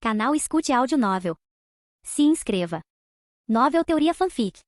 Canal Escute Áudio Novel. Se inscreva. Novel Teoria Fanfic.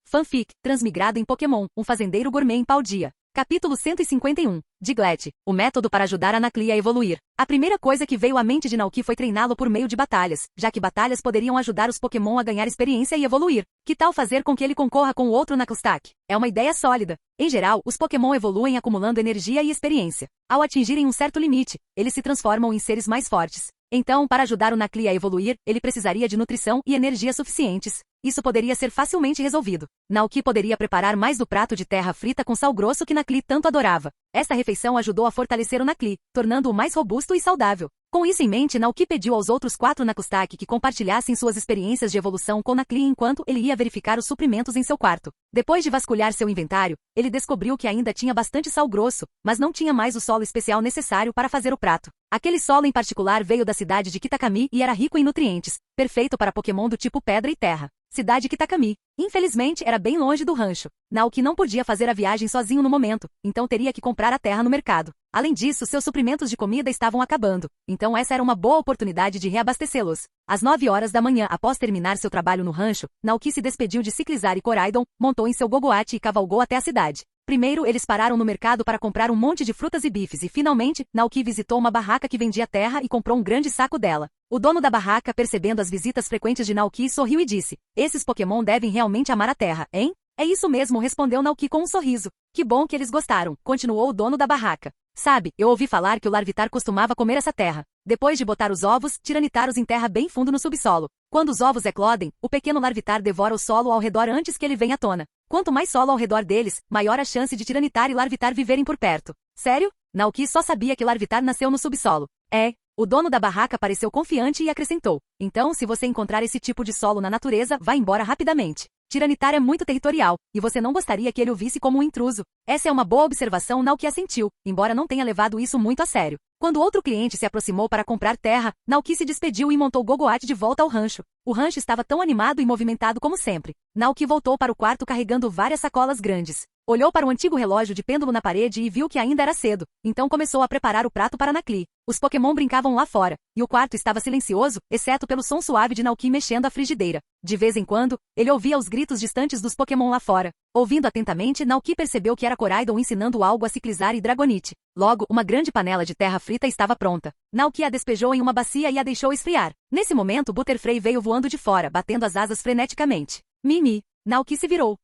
Fanfic, transmigrado em Pokémon, um fazendeiro gourmet em Paldea. Capítulo 151. Diglett, o método para ajudar a Nacli a evoluir. A primeira coisa que veio à mente de Naoki foi treiná-lo por meio de batalhas, já que batalhas poderiam ajudar os Pokémon a ganhar experiência e evoluir. Que tal fazer com que ele concorra com o outro Knuckles? É uma ideia sólida. Em geral, os Pokémon evoluem acumulando energia e experiência. Ao atingirem um certo limite, eles se transformam em seres mais fortes. Então, para ajudar o Nacli a evoluir, ele precisaria de nutrição e energia suficientes. Isso poderia ser facilmente resolvido. Naoki poderia preparar mais do prato de terra frita com sal grosso que Nacli tanto adorava. Esta refeição ajudou a fortalecer o Nacli, tornando-o mais robusto e saudável. Com isso em mente, Naoki pediu aos outros 4 Knuckles que compartilhassem suas experiências de evolução com Nacli enquanto ele ia verificar os suprimentos em seu quarto. Depois de vasculhar seu inventário, ele descobriu que ainda tinha bastante sal grosso, mas não tinha mais o solo especial necessário para fazer o prato. Aquele solo em particular veio da cidade de Kitakami e era rico em nutrientes, perfeito para Pokémon do tipo pedra e terra. Cidade Kitakami. Infelizmente, era bem longe do rancho. Naoki não podia fazer a viagem sozinho no momento, então teria que comprar a terra no mercado. Além disso, seus suprimentos de comida estavam acabando, então essa era uma boa oportunidade de reabastecê-los. Às 9 horas da manhã, após terminar seu trabalho no rancho, Naoki se despediu de Ciclizar e Koraidon, montou em seu Gogoate e cavalgou até a cidade. Primeiro, eles pararam no mercado para comprar um monte de frutas e bifes e, finalmente, Naoki visitou uma barraca que vendia terra e comprou um grande saco dela. O dono da barraca, percebendo as visitas frequentes de Naoki, sorriu e disse: "Esses Pokémon devem realmente amar a terra, hein?" "É isso mesmo", respondeu Naoki com um sorriso. "Que bom que eles gostaram", continuou o dono da barraca. "Sabe, eu ouvi falar que o Larvitar costumava comer essa terra. Depois de botar os ovos, Tiranitar-os enterra bem fundo no subsolo. Quando os ovos eclodem, o pequeno Larvitar devora o solo ao redor antes que ele venha à tona. Quanto mais solo ao redor deles, maior a chance de Tiranitar e Larvitar viverem por perto." "Sério?" Naoki só sabia que Larvitar nasceu no subsolo. "É." O dono da barraca pareceu confiante e acrescentou: "Então, se você encontrar esse tipo de solo na natureza, vá embora rapidamente. Tiranitar é muito territorial, e você não gostaria que ele o visse como um intruso." Essa é uma boa observação, Naoki assentiu, embora não tenha levado isso muito a sério. Quando outro cliente se aproximou para comprar terra, Naoki se despediu e montou Gogoate de volta ao rancho. O rancho estava tão animado e movimentado como sempre. Naoki voltou para o quarto carregando várias sacolas grandes. Olhou para o antigo relógio de pêndulo na parede e viu que ainda era cedo, então começou a preparar o prato para Nacli. Os Pokémon brincavam lá fora, e o quarto estava silencioso, exceto pelo som suave de Naoki mexendo a frigideira. De vez em quando, ele ouvia os gritos distantes dos Pokémon lá fora. Ouvindo atentamente, Naoki percebeu que era Koraidon ensinando algo a Ciclizar e Dragonite. Logo, uma grande panela de terra frita estava pronta. Naoki a despejou em uma bacia e a deixou esfriar. Nesse momento, Butterfree veio voando de fora, batendo as asas freneticamente. "Mimi." Naoki se virou.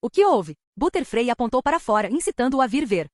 "O que houve?" Butterfree apontou para fora, incitando-o a vir ver.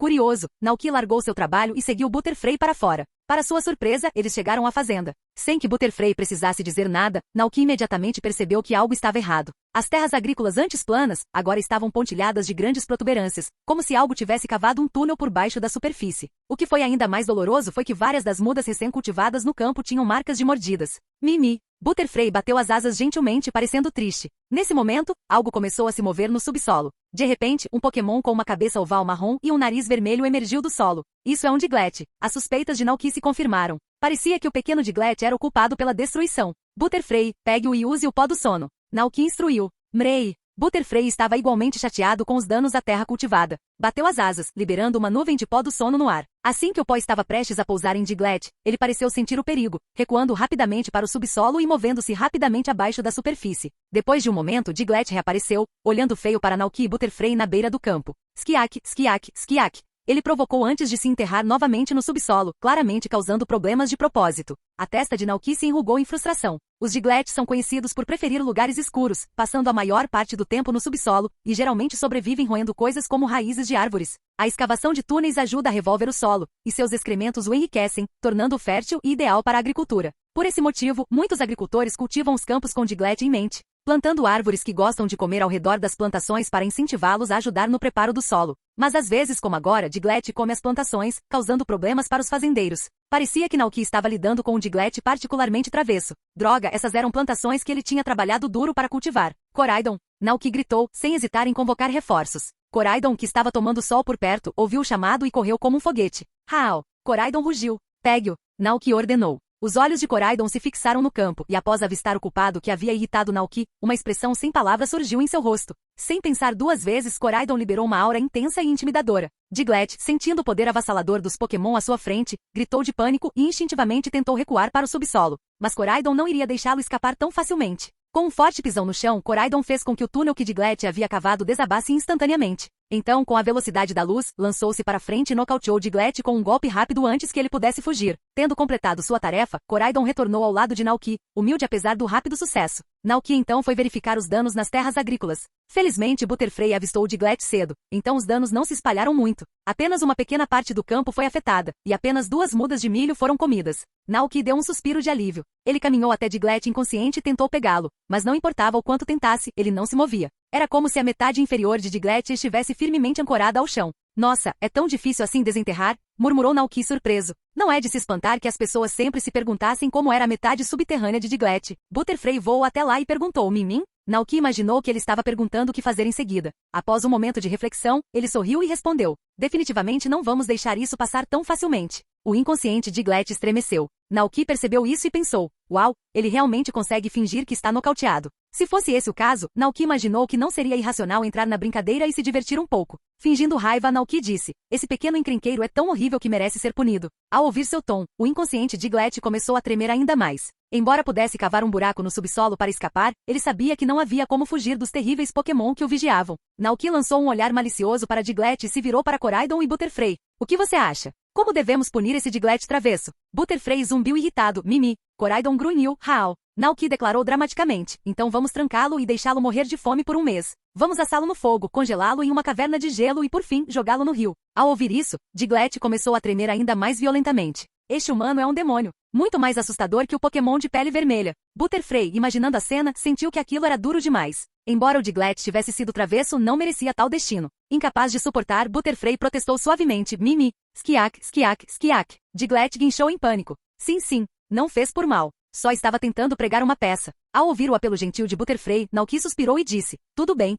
Curioso, Naoki largou seu trabalho e seguiu Butterfree para fora. Para sua surpresa, eles chegaram à fazenda. Sem que Butterfree precisasse dizer nada, Naoki imediatamente percebeu que algo estava errado. As terras agrícolas antes planas, agora estavam pontilhadas de grandes protuberâncias, como se algo tivesse cavado um túnel por baixo da superfície. O que foi ainda mais doloroso foi que várias das mudas recém-cultivadas no campo tinham marcas de mordidas. "Mimi." Butterfree bateu as asas gentilmente, parecendo triste. Nesse momento, algo começou a se mover no subsolo. De repente, um Pokémon com uma cabeça oval marrom e um nariz vermelho emergiu do solo. "Isso é um Diglett." As suspeitas de Naoki se confirmaram. Parecia que o pequeno Diglett era o culpado pela destruição. "Butterfree, pegue-o e use o pó do sono." Naoki instruiu. "Mrei." Butterfree estava igualmente chateado com os danos à terra cultivada. Bateu as asas, liberando uma nuvem de pó do sono no ar. Assim que o pó estava prestes a pousar em Diglett, ele pareceu sentir o perigo, recuando rapidamente para o subsolo e movendo-se rapidamente abaixo da superfície. Depois de um momento, Diglett reapareceu, olhando feio para Naoki e Butterfree na beira do campo. "Skiak, skiak, skiak." Ele provocou antes de se enterrar novamente no subsolo, claramente causando problemas de propósito. A testa de Naoki se enrugou em frustração. Os Diglett são conhecidos por preferir lugares escuros, passando a maior parte do tempo no subsolo, e geralmente sobrevivem roendo coisas como raízes de árvores. A escavação de túneis ajuda a revolver o solo, e seus excrementos o enriquecem, tornando-o fértil e ideal para a agricultura. Por esse motivo, muitos agricultores cultivam os campos com Diglett em mente, plantando árvores que gostam de comer ao redor das plantações para incentivá-los a ajudar no preparo do solo. Mas às vezes, como agora, Diglett come as plantações, causando problemas para os fazendeiros. Parecia que Naoki estava lidando com um Diglett particularmente travesso. Droga, essas eram plantações que ele tinha trabalhado duro para cultivar. "Koraidon!" Naoki gritou, sem hesitar em convocar reforços. Koraidon, que estava tomando sol por perto, ouviu o chamado e correu como um foguete. "Hao!" Koraidon rugiu. "Pegue-o!" Naoki ordenou. Os olhos de Koraidon se fixaram no campo, e após avistar o culpado que havia irritado Naoki, uma expressão sem palavras surgiu em seu rosto. Sem pensar duas vezes, Koraidon liberou uma aura intensa e intimidadora. Diglett, sentindo o poder avassalador dos Pokémon à sua frente, gritou de pânico e instintivamente tentou recuar para o subsolo. Mas Koraidon não iria deixá-lo escapar tão facilmente. Com um forte pisão no chão, Koraidon fez com que o túnel que Diglett havia cavado desabasse instantaneamente. Então, com a velocidade da luz, lançou-se para frente e nocauteou Diglett com um golpe rápido antes que ele pudesse fugir. Tendo completado sua tarefa, Koraidon retornou ao lado de Naoki, humilde apesar do rápido sucesso. Naoki então foi verificar os danos nas terras agrícolas. Felizmente, Butterfree avistou Diglett cedo, então os danos não se espalharam muito. Apenas uma pequena parte do campo foi afetada, e apenas 2 mudas de milho foram comidas. Naoki deu um suspiro de alívio. Ele caminhou até Diglett inconsciente e tentou pegá-lo, mas não importava o quanto tentasse, ele não se movia. Era como se a metade inferior de Diglett estivesse firmemente ancorada ao chão. Nossa, é tão difícil assim desenterrar? Murmurou Naoki surpreso. Não é de se espantar que as pessoas sempre se perguntassem como era a metade subterrânea de Diglett. Butterfree voou até lá e perguntou: Mimim? Naoki imaginou que ele estava perguntando o que fazer em seguida. Após um momento de reflexão, ele sorriu e respondeu: definitivamente não vamos deixar isso passar tão facilmente. O inconsciente de Diglett estremeceu. Naoki percebeu isso e pensou: uau, ele realmente consegue fingir que está nocauteado. Se fosse esse o caso, Naoki imaginou que não seria irracional entrar na brincadeira e se divertir um pouco. Fingindo raiva, Naoki disse: esse pequeno encrenqueiro é tão horrível que merece ser punido. Ao ouvir seu tom, o inconsciente de Diglett começou a tremer ainda mais. Embora pudesse cavar um buraco no subsolo para escapar, ele sabia que não havia como fugir dos terríveis Pokémon que o vigiavam. Naoki lançou um olhar malicioso para Diglett e se virou para Koraidon e Butterfree. O que você acha? Como devemos punir esse Diglett travesso? Butterfree zumbiu irritado. Mimi. Koraidon grunhiu. Hao. Naoki declarou dramaticamente: então vamos trancá-lo e deixá-lo morrer de fome por um mês. Vamos assá-lo no fogo, congelá-lo em uma caverna de gelo e, por fim, jogá-lo no rio. Ao ouvir isso, Diglett começou a tremer ainda mais violentamente. Este humano é um demônio. Muito mais assustador que o Pokémon de pele vermelha. Butterfree, imaginando a cena, sentiu que aquilo era duro demais. Embora o Diglett tivesse sido travesso, não merecia tal destino. Incapaz de suportar, Butterfree protestou suavemente: Mimi. Skiak, skiak, skiak. Diglett guinchou em pânico. Sim, não fez por mal. Só estava tentando pregar uma peça. Ao ouvir o apelo gentil de Butterfree, Naoki suspirou e disse: tudo bem.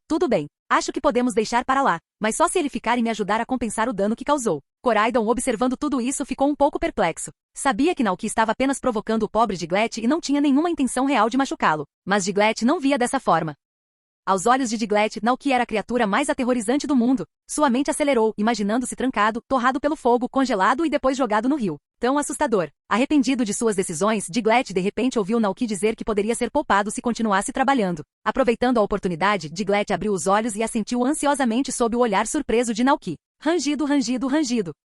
Acho que podemos deixar para lá, mas só se ele ficar e me ajudar a compensar o dano que causou. Koraidon, observando tudo isso, ficou um pouco perplexo. Sabia que Naoki estava apenas provocando o pobre Diglett e não tinha nenhuma intenção real de machucá-lo. Mas Diglett não via dessa forma. Aos olhos de Diglett, Naoki era a criatura mais aterrorizante do mundo. Sua mente acelerou, imaginando-se trancado, torrado pelo fogo, congelado e depois jogado no rio. Tão assustador. Arrependido de suas decisões, Diglett de repente ouviu Naoki dizer que poderia ser poupado se continuasse trabalhando. Aproveitando a oportunidade, Diglett abriu os olhos e assentiu ansiosamente sob o olhar surpreso de Naoki. Rangido.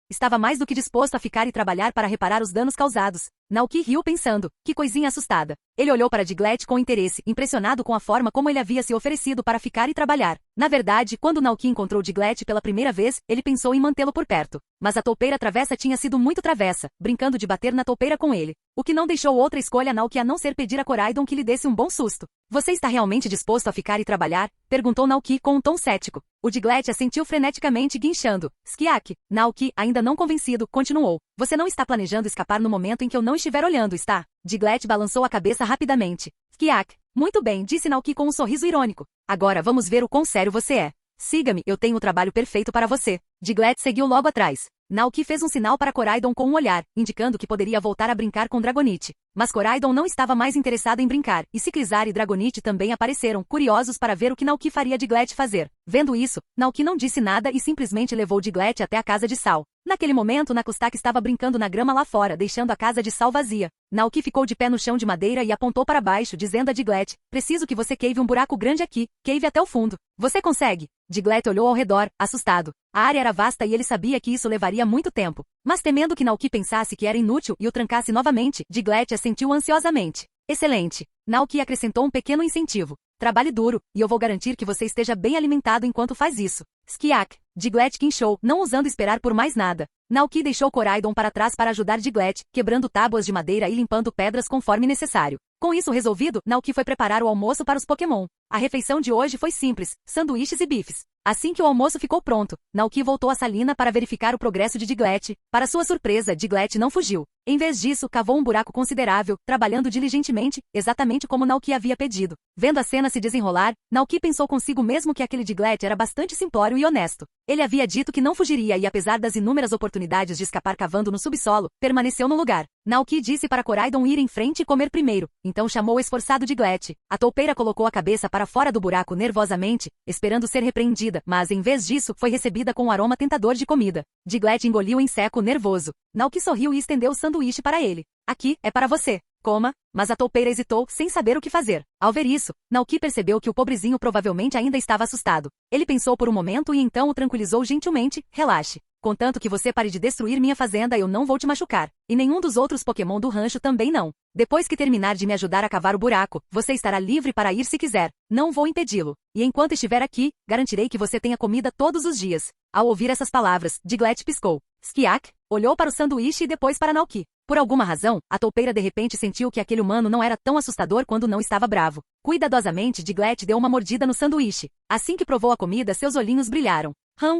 Estava mais do que disposto a ficar e trabalhar para reparar os danos causados. Naoki riu pensando: que coisinha assustada. Ele olhou para Diglett com interesse, impressionado com a forma como ele havia se oferecido para ficar e trabalhar. Na verdade, quando Naoki encontrou Diglett pela primeira vez, ele pensou em mantê-lo por perto. Mas a toupeira travessa tinha sido muito travessa, brincando de bater na toupeira com ele. O que não deixou outra escolha a Naoki a não ser pedir a Koraidon que lhe desse um bom susto. Você está realmente disposto a ficar e trabalhar? Perguntou Naoki com um tom cético. O Diglett assentiu freneticamente guinchando. Skiak. Naoki, ainda não convencido, continuou. Você não está planejando escapar no momento em que eu não estiver olhando, está? Diglett balançou a cabeça rapidamente. Skiak. Muito bem, disse Naoki com um sorriso irônico. Agora vamos ver o quão sério você é. Siga-me, eu tenho o trabalho perfeito para você. Diglett seguiu logo atrás. Naoki fez um sinal para Koraidon com um olhar, indicando que poderia voltar a brincar com Dragonite. Mas Koraidon não estava mais interessado em brincar, e Ciclizar e Dragonite também apareceram, curiosos para ver o que Naoki faria Diglett fazer. Vendo isso, Naoki não disse nada e simplesmente levou Diglett até a casa de sal. Naquele momento, Nakustak estava brincando na grama lá fora, deixando a casa de sal vazia. Naoki ficou de pé no chão de madeira e apontou para baixo, dizendo a Diglett: preciso que você cave um buraco grande aqui, cave até o fundo. Você consegue? Diglett olhou ao redor, assustado. A área era vasta e ele sabia que isso levaria muito tempo. Mas temendo que Naoki pensasse que era inútil e o trancasse novamente, Diglett assentiu ansiosamente. Excelente. Naoki acrescentou um pequeno incentivo. Trabalhe duro, e eu vou garantir que você esteja bem alimentado enquanto faz isso. Skiak. Diglett guinchou, não ousando esperar por mais nada. Naoki deixou Koraidon para trás para ajudar Diglett, quebrando tábuas de madeira e limpando pedras conforme necessário. Com isso resolvido, Naoki foi preparar o almoço para os Pokémon. A refeição de hoje foi simples, sanduíches e bifes. Assim que o almoço ficou pronto, Naoki voltou à salina para verificar o progresso de Diglett. Para sua surpresa, Diglett não fugiu. Em vez disso, cavou um buraco considerável, trabalhando diligentemente, exatamente como Naoki havia pedido. Vendo a cena se desenrolar, Naoki pensou consigo mesmo que aquele Diglett era bastante simplório e honesto. Ele havia dito que não fugiria e, apesar das inúmeras oportunidades de escapar cavando no subsolo, permaneceu no lugar. Naoki disse para Koraidon ir em frente e comer primeiro, então chamou o esforçado Diglett. A toupeira colocou a cabeça para fora do buraco nervosamente, esperando ser repreendida, mas em vez disso foi recebida com um aroma tentador de comida. Diglett engoliu em seco nervoso. Naoki sorriu e estendeu o sanduíche para ele. Aqui, é para você. Coma, mas a toupeira hesitou, sem saber o que fazer. Ao ver isso, Naoki percebeu que o pobrezinho provavelmente ainda estava assustado. Ele pensou por um momento e então o tranquilizou gentilmente, relaxe. Contanto que você pare de destruir minha fazenda eu não vou te machucar. E nenhum dos outros Pokémon do rancho também não. Depois que terminar de me ajudar a cavar o buraco, você estará livre para ir se quiser. Não vou impedi-lo. E enquanto estiver aqui, garantirei que você tenha comida todos os dias. Ao ouvir essas palavras, Diglett piscou. Skiak olhou para o sanduíche e depois para Naoki. Por alguma razão, a toupeira de repente sentiu que aquele humano não era tão assustador quando não estava bravo. Cuidadosamente, Diglett deu uma mordida no sanduíche. Assim que provou a comida, seus olhinhos brilharam. Hum,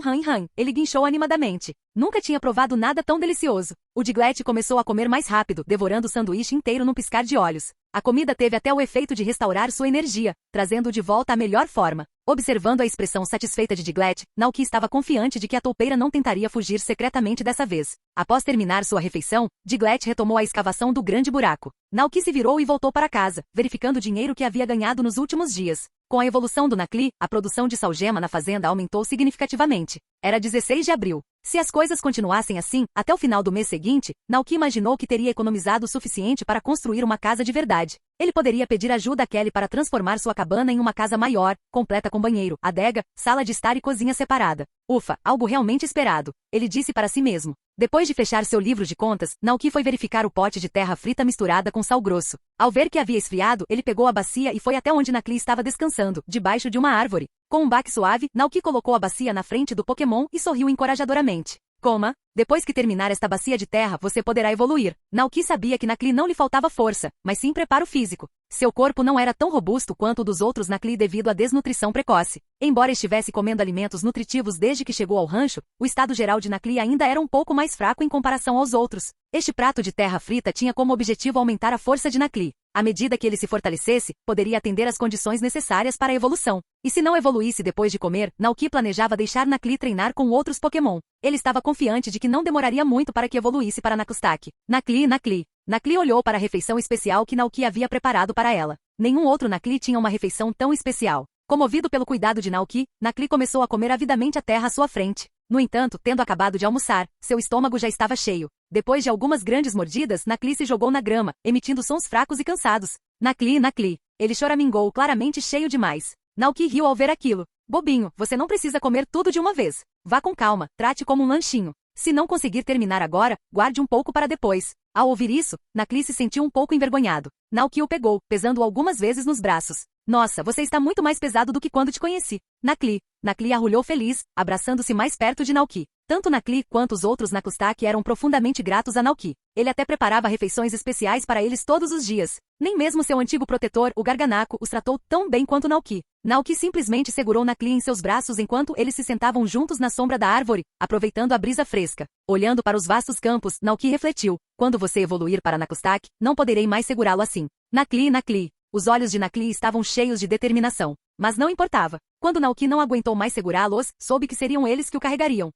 ele guinchou animadamente. Nunca tinha provado nada tão delicioso. O Diglett começou a comer mais rápido, devorando o sanduíche inteiro num piscar de olhos. A comida teve até o efeito de restaurar sua energia, trazendo-o de volta à melhor forma. Observando a expressão satisfeita de Diglett, Naoki estava confiante de que a toupeira não tentaria fugir secretamente dessa vez. Após terminar sua refeição, Diglett retomou a escavação do grande buraco. Naoki se virou e voltou para casa, verificando o dinheiro que havia ganhado nos últimos dias. Com a evolução do Nacli, a produção de salgema na fazenda aumentou significativamente. Era 16 de abril. Se as coisas continuassem assim, até o final do mês seguinte, Naoki imaginou que teria economizado o suficiente para construir uma casa de verdade. Ele poderia pedir ajuda a Kelly para transformar sua cabana em uma casa maior, completa com banheiro, adega, sala de estar e cozinha separada. Ufa, algo realmente esperado. Ele disse para si mesmo. Depois de fechar seu livro de contas, Naoki foi verificar o pote de terra frita misturada com sal grosso. Ao ver que havia esfriado, ele pegou a bacia e foi até onde Nacli estava descansando, debaixo de uma árvore. Com um baque suave, Naoki colocou a bacia na frente do Pokémon e sorriu encorajadoramente. Coma, depois que terminar esta bacia de terra, você poderá evoluir. Naoki sabia que Nacli não lhe faltava força, mas sim preparo físico. Seu corpo não era tão robusto quanto o dos outros Nacli devido à desnutrição precoce. Embora estivesse comendo alimentos nutritivos desde que chegou ao rancho, o estado geral de Nacli ainda era um pouco mais fraco em comparação aos outros. Este prato de terra frita tinha como objetivo aumentar a força de Nacli. À medida que ele se fortalecesse, poderia atender às condições necessárias para a evolução. E se não evoluísse depois de comer, Naoki planejava deixar Nacli treinar com outros Pokémon. Ele estava confiante de que não demoraria muito para que evoluísse para Nakustak. Nacli olhou para a refeição especial que Naoki havia preparado para ela. Nenhum outro Nacli tinha uma refeição tão especial. Comovido pelo cuidado de Naoki, Nacli começou a comer avidamente a terra à sua frente. No entanto, tendo acabado de almoçar, seu estômago já estava cheio. Depois de algumas grandes mordidas, Nacli se jogou na grama, emitindo sons fracos e cansados. Nacli. Ele choramingou, claramente cheio demais. Naoki riu ao ver aquilo. Bobinho, você não precisa comer tudo de uma vez. Vá com calma, trate como um lanchinho. Se não conseguir terminar agora, guarde um pouco para depois. Ao ouvir isso, Nacli se sentiu um pouco envergonhado. Naoki o pegou, pesando-o algumas vezes nos braços. Nossa, você está muito mais pesado do que quando te conheci. Nacli arrulhou feliz, abraçando-se mais perto de Naoki. Tanto Nacli quanto os outros Nakustak eram profundamente gratos a Naoki. Ele até preparava refeições especiais para eles todos os dias. Nem mesmo seu antigo protetor, o Garganaco, os tratou tão bem quanto Naoki. Naoki simplesmente segurou Nacli em seus braços enquanto eles se sentavam juntos na sombra da árvore, aproveitando a brisa fresca. Olhando para os vastos campos, Naoki refletiu. Quando você evoluir para Nakustak, não poderei mais segurá-lo assim. Nacli. Os olhos de Nacli estavam cheios de determinação. Mas não importava. Quando Naoki não aguentou mais segurá-los, soube que seriam eles que o carregariam.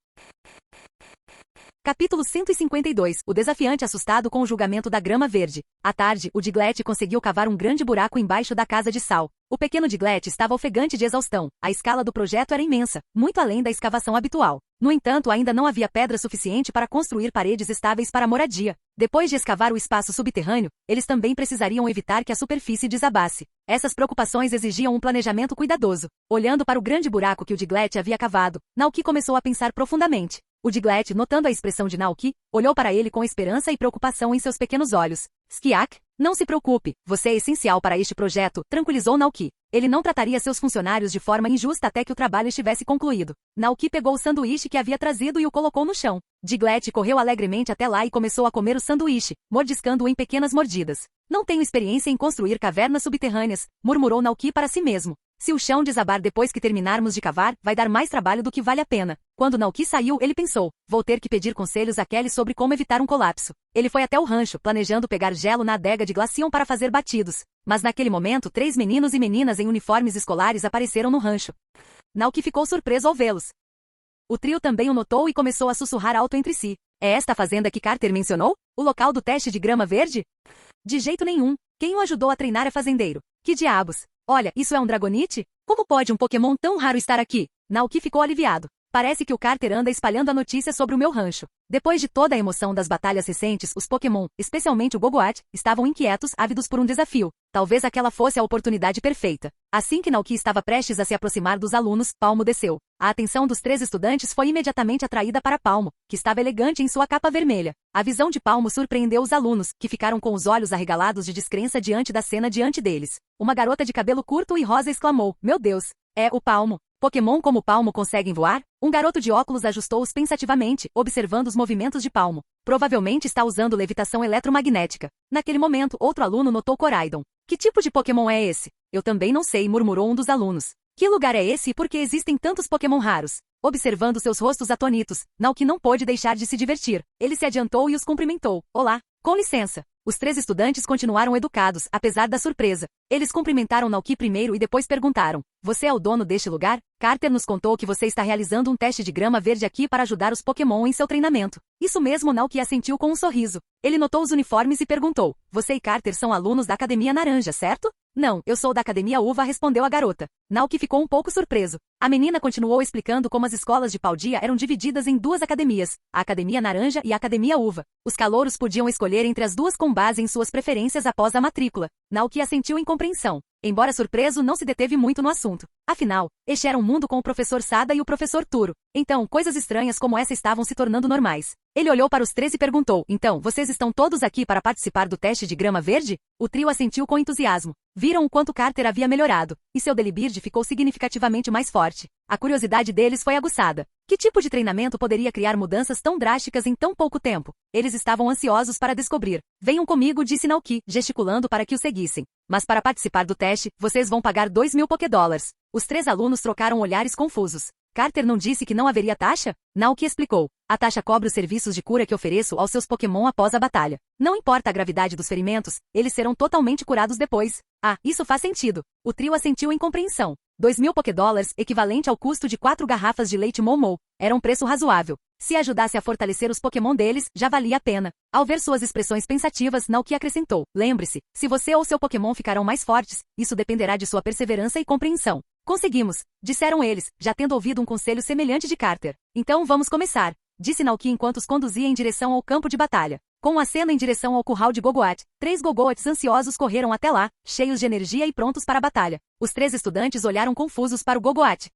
Capítulo 152. O desafiante assustado com o julgamento da grama verde. À tarde, o Diglett conseguiu cavar um grande buraco embaixo da casa de sal. O pequeno Diglett estava ofegante de exaustão. A escala do projeto era imensa, muito além da escavação habitual. No entanto, ainda não havia pedra suficiente para construir paredes estáveis para a moradia. Depois de escavar o espaço subterrâneo, eles também precisariam evitar que a superfície desabasse. Essas preocupações exigiam um planejamento cuidadoso. Olhando para o grande buraco que o Diglett havia cavado, Naoki começou a pensar profundamente. O Diglett, notando a expressão de Naoki, olhou para ele com esperança e preocupação em seus pequenos olhos. Skiak, não se preocupe, você é essencial para este projeto, tranquilizou Naoki. Ele não trataria seus funcionários de forma injusta até que o trabalho estivesse concluído. Naoki pegou o sanduíche que havia trazido e o colocou no chão. Diglett correu alegremente até lá e começou a comer o sanduíche, mordiscando-o em pequenas mordidas. Não tenho experiência em construir cavernas subterrâneas, murmurou Naoki para si mesmo. Se o chão desabar depois que terminarmos de cavar, vai dar mais trabalho do que vale a pena. Quando Naoki saiu, ele pensou, vou ter que pedir conselhos a Kelly sobre como evitar um colapso. Ele foi até o rancho, planejando pegar gelo na adega de Glaceon para fazer batidos. Mas naquele momento, 3 meninos e meninas em uniformes escolares apareceram no rancho. Naoki ficou surpreso ao vê-los. O trio também o notou e começou a sussurrar alto entre si. É esta a fazenda que Carter mencionou? O local do teste de grama verde? De jeito nenhum. Quem o ajudou a treinar é fazendeiro. Que diabos? Olha, isso é um Dragonite? Como pode um Pokémon tão raro estar aqui? Naoki ficou aliviado. Parece que o Carter anda espalhando a notícia sobre o meu rancho. Depois de toda a emoção das batalhas recentes, os Pokémon, especialmente o Gogoat, estavam inquietos, ávidos por um desafio. Talvez aquela fosse a oportunidade perfeita. Assim que Naoki estava prestes a se aproximar dos alunos, Palmo desceu. A atenção dos 3 estudantes foi imediatamente atraída para Palmo, que estava elegante em sua capa vermelha. A visão de Palmo surpreendeu os alunos, que ficaram com os olhos arregalados de descrença diante da cena diante deles. Uma garota de cabelo curto e rosa exclamou: "Meu Deus! É o Palmo! Pokémon como Palmo conseguem voar?" Um garoto de óculos ajustou-os pensativamente, observando os movimentos de Palmo. Provavelmente está usando levitação eletromagnética. Naquele momento, outro aluno notou Koraidon. "Que tipo de Pokémon é esse?" "Eu também não sei", murmurou um dos alunos. "Que lugar é esse e por que existem tantos Pokémon raros?" Observando seus rostos atônitos, Naoki não pôde deixar de se divertir. Ele se adiantou e os cumprimentou. "Olá, com licença." Os 3 estudantes continuaram educados, apesar da surpresa. Eles cumprimentaram Naoki primeiro e depois perguntaram: "Você é o dono deste lugar? Carter nos contou que você está realizando um teste de grama verde aqui para ajudar os Pokémon em seu treinamento." "Isso mesmo", Naoki assentiu com um sorriso. Ele notou os uniformes e perguntou: "Você e Carter são alunos da Academia Naranja, certo?" "Não, eu sou da Academia Uva", respondeu a garota. Naoki ficou um pouco surpreso. A menina continuou explicando como as escolas de Paldea eram divididas em 2 academias, a Academia Naranja e a Academia Uva. Os calouros podiam escolher entre as duas com base em suas preferências após a matrícula. Naoki assentiu em compreensão. Embora surpreso, não se deteve muito no assunto. Afinal, este era um mundo com o professor Sada e o professor Turo. Então, coisas estranhas como essa estavam se tornando normais. Ele olhou para os 3 e perguntou: "Então, vocês estão todos aqui para participar do teste de grama verde?" O trio assentiu com entusiasmo. Viram o quanto Carter havia melhorado, e seu Delibird ficou significativamente mais forte. A curiosidade deles foi aguçada. Que tipo de treinamento poderia criar mudanças tão drásticas em tão pouco tempo? Eles estavam ansiosos para descobrir. "Venham comigo", disse Naoki, gesticulando para que o seguissem. "Mas para participar do teste, vocês vão pagar 2.000 Pokédólares." Os 3 alunos trocaram olhares confusos. "Carter não disse que não haveria taxa?" Naoki explicou. "A taxa cobre os serviços de cura que ofereço aos seus Pokémon após a batalha. Não importa a gravidade dos ferimentos, eles serão totalmente curados depois." "Ah, isso faz sentido." O trio assentiu em compreensão. 2.000 Pokédólares, equivalente ao custo de 4 garrafas de leite Momo, era um preço razoável. Se ajudasse a fortalecer os Pokémon deles, já valia a pena. Ao ver suas expressões pensativas, Naoki acrescentou: "Lembre-se, se você ou seu Pokémon ficarão mais fortes, isso dependerá de sua perseverança e compreensão." "Conseguimos", disseram eles, já tendo ouvido um conselho semelhante de Carter. "Então vamos começar", disse Naoki enquanto os conduzia em direção ao campo de batalha. Com um aceno em direção ao curral de Gogoat, 3 Gogoats ansiosos correram até lá, cheios de energia e prontos para a batalha. Os 3 estudantes olharam confusos para o Gogoat.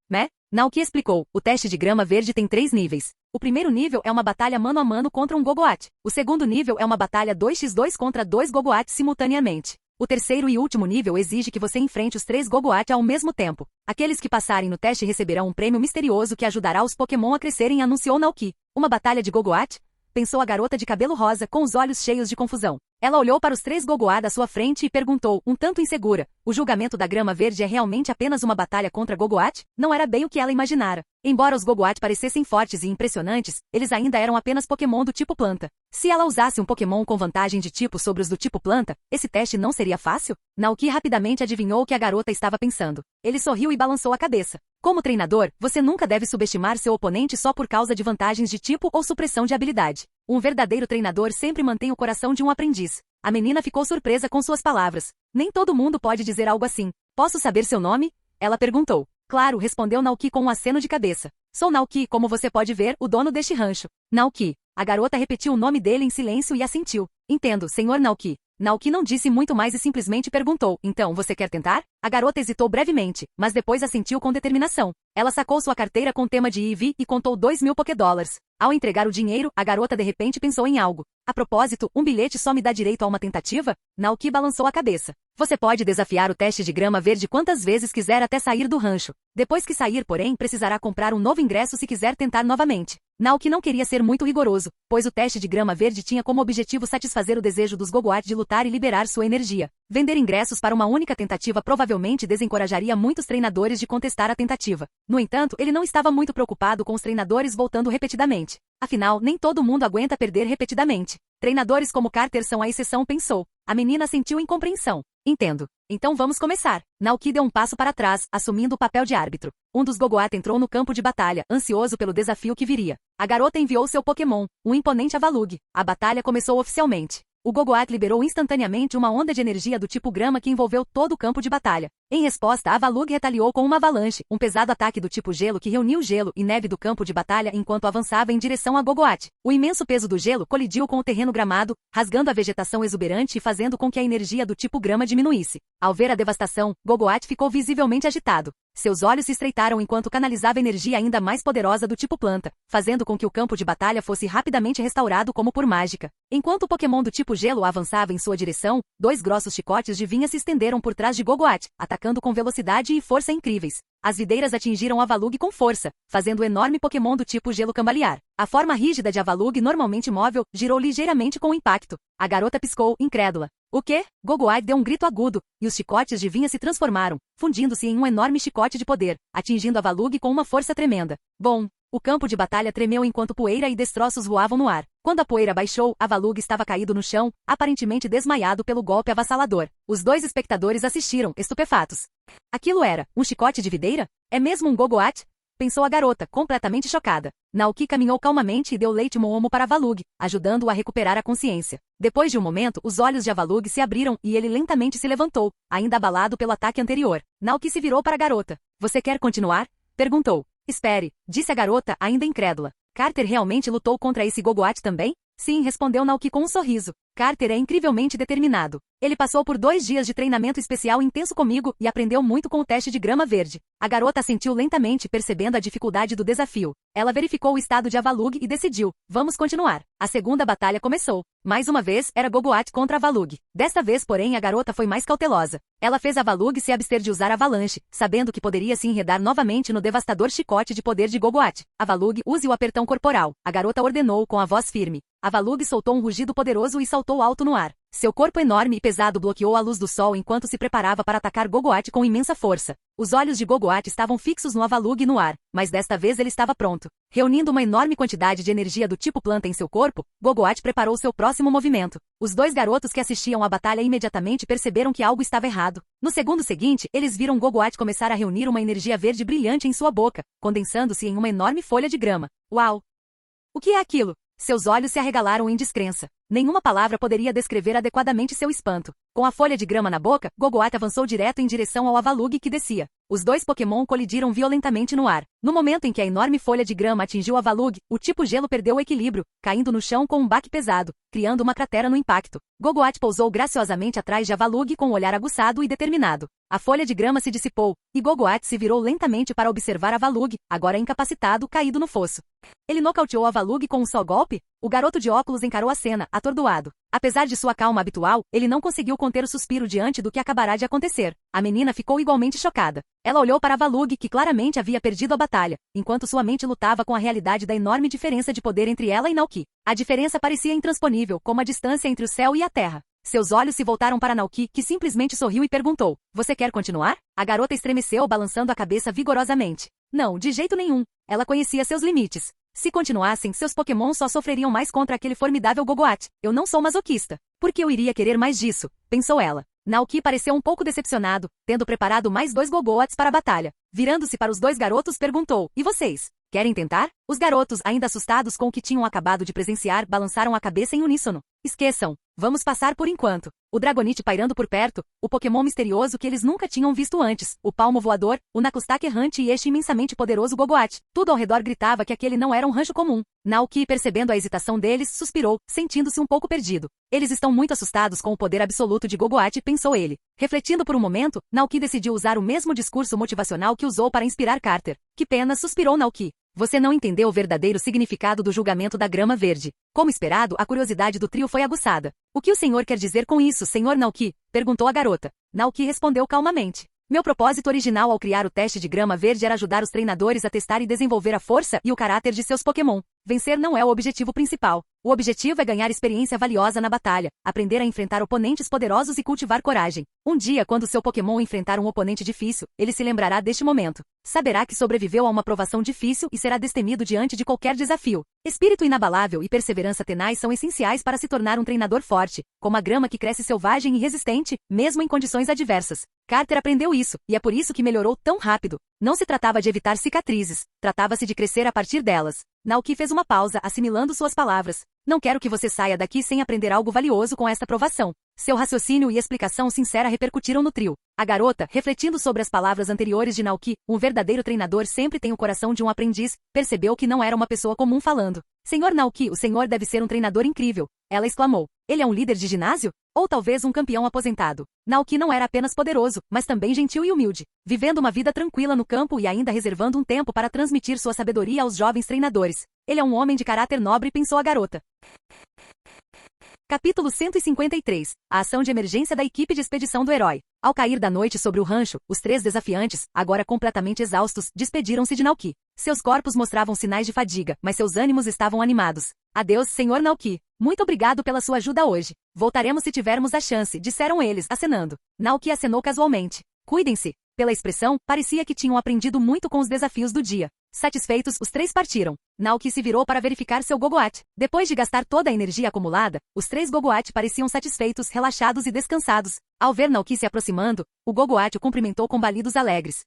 Naoki explicou: "O teste de grama verde tem 3 níveis. O primeiro nível é uma batalha mano a mano contra um Gogoat. O segundo nível é uma batalha 2x2 contra 2 Gogoats simultaneamente. O terceiro e último nível exige que você enfrente os 3 Gogoat ao mesmo tempo. Aqueles que passarem no teste receberão um prêmio misterioso que ajudará os Pokémon a crescerem", anunciou Naoki. "Uma batalha de Gogoat?" pensou a garota de cabelo rosa com os olhos cheios de confusão. Ela olhou para os 3 Gogoat à sua frente e perguntou, um tanto insegura: "O julgamento da grama verde é realmente apenas uma batalha contra Gogoat?" Não era bem o que ela imaginara. Embora os Gogoat parecessem fortes e impressionantes, eles ainda eram apenas Pokémon do tipo planta. Se ela usasse um Pokémon com vantagem de tipo sobre os do tipo planta, esse teste não seria fácil? Naoki rapidamente adivinhou o que a garota estava pensando. Ele sorriu e balançou a cabeça. "Como treinador, você nunca deve subestimar seu oponente só por causa de vantagens de tipo ou supressão de habilidade. Um verdadeiro treinador sempre mantém o coração de um aprendiz." A menina ficou surpresa com suas palavras. Nem todo mundo pode dizer algo assim. "Posso saber seu nome?" ela perguntou. "Claro", respondeu Naoki com um aceno de cabeça. "Sou Naoki, como você pode ver, o dono deste rancho." "Naoki." A garota repetiu o nome dele em silêncio e assentiu. "Entendo, senhor Naoki." Naoki não disse muito mais e simplesmente perguntou: "Então, você quer tentar?" A garota hesitou brevemente, mas depois assentiu com determinação. Ela sacou sua carteira com tema de EV e contou 2.000 Pokédólares. Ao entregar o dinheiro, a garota de repente pensou em algo. "A propósito, um bilhete só me dá direito a uma tentativa?" Naoki balançou a cabeça. "Você pode desafiar o teste de grama verde quantas vezes quiser até sair do rancho. Depois que sair, porém, precisará comprar um novo ingresso se quiser tentar novamente." Naoki não queria ser muito rigoroso, pois o teste de grama verde tinha como objetivo satisfazer o desejo dos Gogoat de lutar e liberar sua energia. Vender ingressos para uma única tentativa provavelmente desencorajaria muitos treinadores de contestar a tentativa. No entanto, ele não estava muito preocupado com os treinadores voltando repetidamente. Afinal, nem todo mundo aguenta perder repetidamente. Treinadores como Carter são a exceção, pensou. A menina sentiu incompreensão. Entendo. Então vamos começar. Naoki deu um passo para trás, assumindo o papel de árbitro. Um dos Gogoat entrou no campo de batalha, ansioso pelo desafio que viria. A garota enviou seu Pokémon, um imponente Avalugg. A batalha começou oficialmente. O Gogoat liberou instantaneamente uma onda de energia do tipo grama que envolveu todo o campo de batalha. Em resposta, a Avalugg retaliou com uma avalanche, um pesado ataque do tipo gelo que reuniu gelo e neve do campo de batalha enquanto avançava em direção a Gogoat. O imenso peso do gelo colidiu com o terreno gramado, rasgando a vegetação exuberante e fazendo com que a energia do tipo grama diminuísse. Ao ver a devastação, Gogoat ficou visivelmente agitado. Seus olhos se estreitaram enquanto canalizava energia ainda mais poderosa do tipo planta, fazendo com que o campo de batalha fosse rapidamente restaurado como por mágica. Enquanto o Pokémon do tipo gelo avançava em sua direção, 2 grossos chicotes de vinha se estenderam por trás de Gogoat, atacando com velocidade e força incríveis. As videiras atingiram Avalugg com força, fazendo o enorme Pokémon do tipo gelo cambalear. A forma rígida de Avalugg, normalmente móvel, girou ligeiramente com o impacto. A garota piscou, incrédula. O quê? Gogoat deu um grito agudo, e os chicotes de vinha se transformaram, fundindo-se em um enorme chicote de poder, atingindo Avalugg com uma força tremenda. Bom, o campo de batalha tremeu enquanto poeira e destroços voavam no ar. Quando a poeira baixou, Avalugg estava caído no chão, aparentemente desmaiado pelo golpe avassalador. Os 2 espectadores assistiram, estupefatos. Aquilo era um chicote de videira? É mesmo um Gogoat? Pensou a garota, completamente chocada. Naoki caminhou calmamente e deu leite moomo para Avalugg, ajudando-o a recuperar a consciência. Depois de um momento, os olhos de Avalugg se abriram e ele lentamente se levantou, ainda abalado pelo ataque anterior. Naoki se virou para a garota. Você quer continuar? Perguntou. Espere, disse a garota, ainda incrédula. Carter realmente lutou contra esse Gogoat também? Sim, respondeu Naoki com um sorriso. Carter é incrivelmente determinado. Ele passou por 2 dias de treinamento especial intenso comigo e aprendeu muito com o teste de grama verde. A garota assentiu lentamente, percebendo a dificuldade do desafio. Ela verificou o estado de Avalugg e decidiu, vamos continuar. A segunda batalha começou. Mais uma vez, era Gogoat contra Avalugg. Desta vez, porém, a garota foi mais cautelosa. Ela fez Avalugg se abster de usar avalanche, sabendo que poderia se enredar novamente no devastador chicote de poder de Gogoat. Avalugg, use o apertão corporal. A garota ordenou com a voz firme. Avalugg soltou um rugido poderoso e saltou alto no ar. Seu corpo enorme e pesado bloqueou a luz do sol enquanto se preparava para atacar Gogoat com imensa força. Os olhos de Gogoat estavam fixos no Avalugg e no ar, mas desta vez ele estava pronto. Reunindo uma enorme quantidade de energia do tipo planta em seu corpo, Gogoat preparou seu próximo movimento. Os 2 garotos que assistiam à batalha imediatamente perceberam que algo estava errado. No segundo seguinte, eles viram Gogoat começar a reunir uma energia verde brilhante em sua boca, condensando-se em uma enorme folha de grama. Uau! O que é aquilo? Seus olhos se arregalaram em descrença. Nenhuma palavra poderia descrever adequadamente seu espanto. Com a folha de grama na boca, Gogoat avançou direto em direção ao Avalugg que descia. Os 2 Pokémon colidiram violentamente no ar. No momento em que a enorme folha de grama atingiu Avalugg, o tipo gelo perdeu o equilíbrio, caindo no chão com um baque pesado, criando uma cratera no impacto. Gogoat pousou graciosamente atrás de Avalugg com um olhar aguçado e determinado. A folha de grama se dissipou, e Gogoat se virou lentamente para observar Avalugg, agora incapacitado, caído no fosso. Ele nocauteou Avalugg com um só golpe? O garoto de óculos encarou a cena, atordoado. Apesar de sua calma habitual, ele não conseguiu conter o suspiro diante do que acabará de acontecer. A menina ficou igualmente chocada. Ela olhou para Avalugg, que claramente havia perdido a batalha, enquanto sua mente lutava com a realidade da enorme diferença de poder entre ela e Naoki. A diferença parecia intransponível, como a distância entre o céu e a terra. Seus olhos se voltaram para Naoki, que simplesmente sorriu e perguntou, você quer continuar? A garota estremeceu, balançando a cabeça vigorosamente. Não, de jeito nenhum. Ela conhecia seus limites. Se continuassem, seus Pokémon só sofreriam mais contra aquele formidável Gogoat. Eu não sou masoquista. Por que eu iria querer mais disso? Pensou ela. Naoki pareceu um pouco decepcionado, tendo preparado mais 2 Gogoats para a batalha. Virando-se para os 2 garotos, perguntou, e vocês? Querem tentar? Os garotos, ainda assustados com o que tinham acabado de presenciar, balançaram a cabeça em uníssono. Esqueçam. Vamos passar por enquanto. O Dragonite pairando por perto, o Pokémon misterioso que eles nunca tinham visto antes, o Palmo Voador, o Nakustak errante e este imensamente poderoso Gogoat. Tudo ao redor gritava que aquele não era um rancho comum. Naoki, percebendo a hesitação deles, suspirou, sentindo-se um pouco perdido. Eles estão muito assustados com o poder absoluto de Gogoat, pensou ele. Refletindo por um momento, Naoki decidiu usar o mesmo discurso motivacional que usou para inspirar Carter. Que pena, suspirou Naoki. Você não entendeu o verdadeiro significado do julgamento da grama verde. Como esperado, a curiosidade do trio foi aguçada. O que o senhor quer dizer com isso, senhor Naoki? Perguntou a garota. Naoki respondeu calmamente. Meu propósito original ao criar o teste de grama verde era ajudar os treinadores a testar e desenvolver a força e o caráter de seus Pokémon. vencer não é o objetivo principal. O objetivo é ganhar experiência valiosa na batalha, aprender a enfrentar oponentes poderosos e cultivar coragem. Um dia, quando seu Pokémon enfrentar um oponente difícil, ele se lembrará deste momento. Saberá que sobreviveu a uma provação difícil e será destemido diante de qualquer desafio. Espírito inabalável e perseverança tenaz são essenciais para se tornar um treinador forte, como a grama que cresce selvagem e resistente, mesmo em condições adversas. Carter aprendeu isso, e é por isso que melhorou tão rápido. Não se tratava de evitar cicatrizes, tratava-se de crescer a partir delas. Naoki fez uma pausa, assimilando suas palavras. Não quero que você saia daqui sem aprender algo valioso com esta provação. Seu raciocínio e explicação sincera repercutiram no trio. A garota, refletindo sobre as palavras anteriores de Naoki, um verdadeiro treinador sempre tem o coração de um aprendiz, percebeu que não era uma pessoa comum falando. Senhor Naoki, o senhor deve ser um treinador incrível. Ela exclamou. Ele é um líder de ginásio? Ou talvez um campeão aposentado. Naoki não era apenas poderoso, mas também gentil e humilde, vivendo uma vida tranquila no campo e ainda reservando um tempo para transmitir sua sabedoria aos jovens treinadores. Ele é um homem de caráter nobre, pensou a garota. Capítulo 153. A ação de emergência da equipe de expedição do herói. Ao cair da noite sobre o rancho, os 3 desafiantes, agora completamente exaustos, despediram-se de Naoki. Seus corpos mostravam sinais de fadiga, mas seus ânimos estavam animados. Adeus, Senhor Naoki. Muito obrigado pela sua ajuda hoje. Voltaremos se tivermos a chance, disseram eles, acenando. Naoki acenou casualmente. Cuidem-se. Pela expressão, parecia que tinham aprendido muito com os desafios do dia. Satisfeitos, os 3 partiram. Naoki se virou para verificar seu Gogoat. Depois de gastar toda a energia acumulada, os 3 Gogoat pareciam satisfeitos, relaxados e descansados. Ao ver Naoki se aproximando, o Gogoat o cumprimentou com balidos alegres.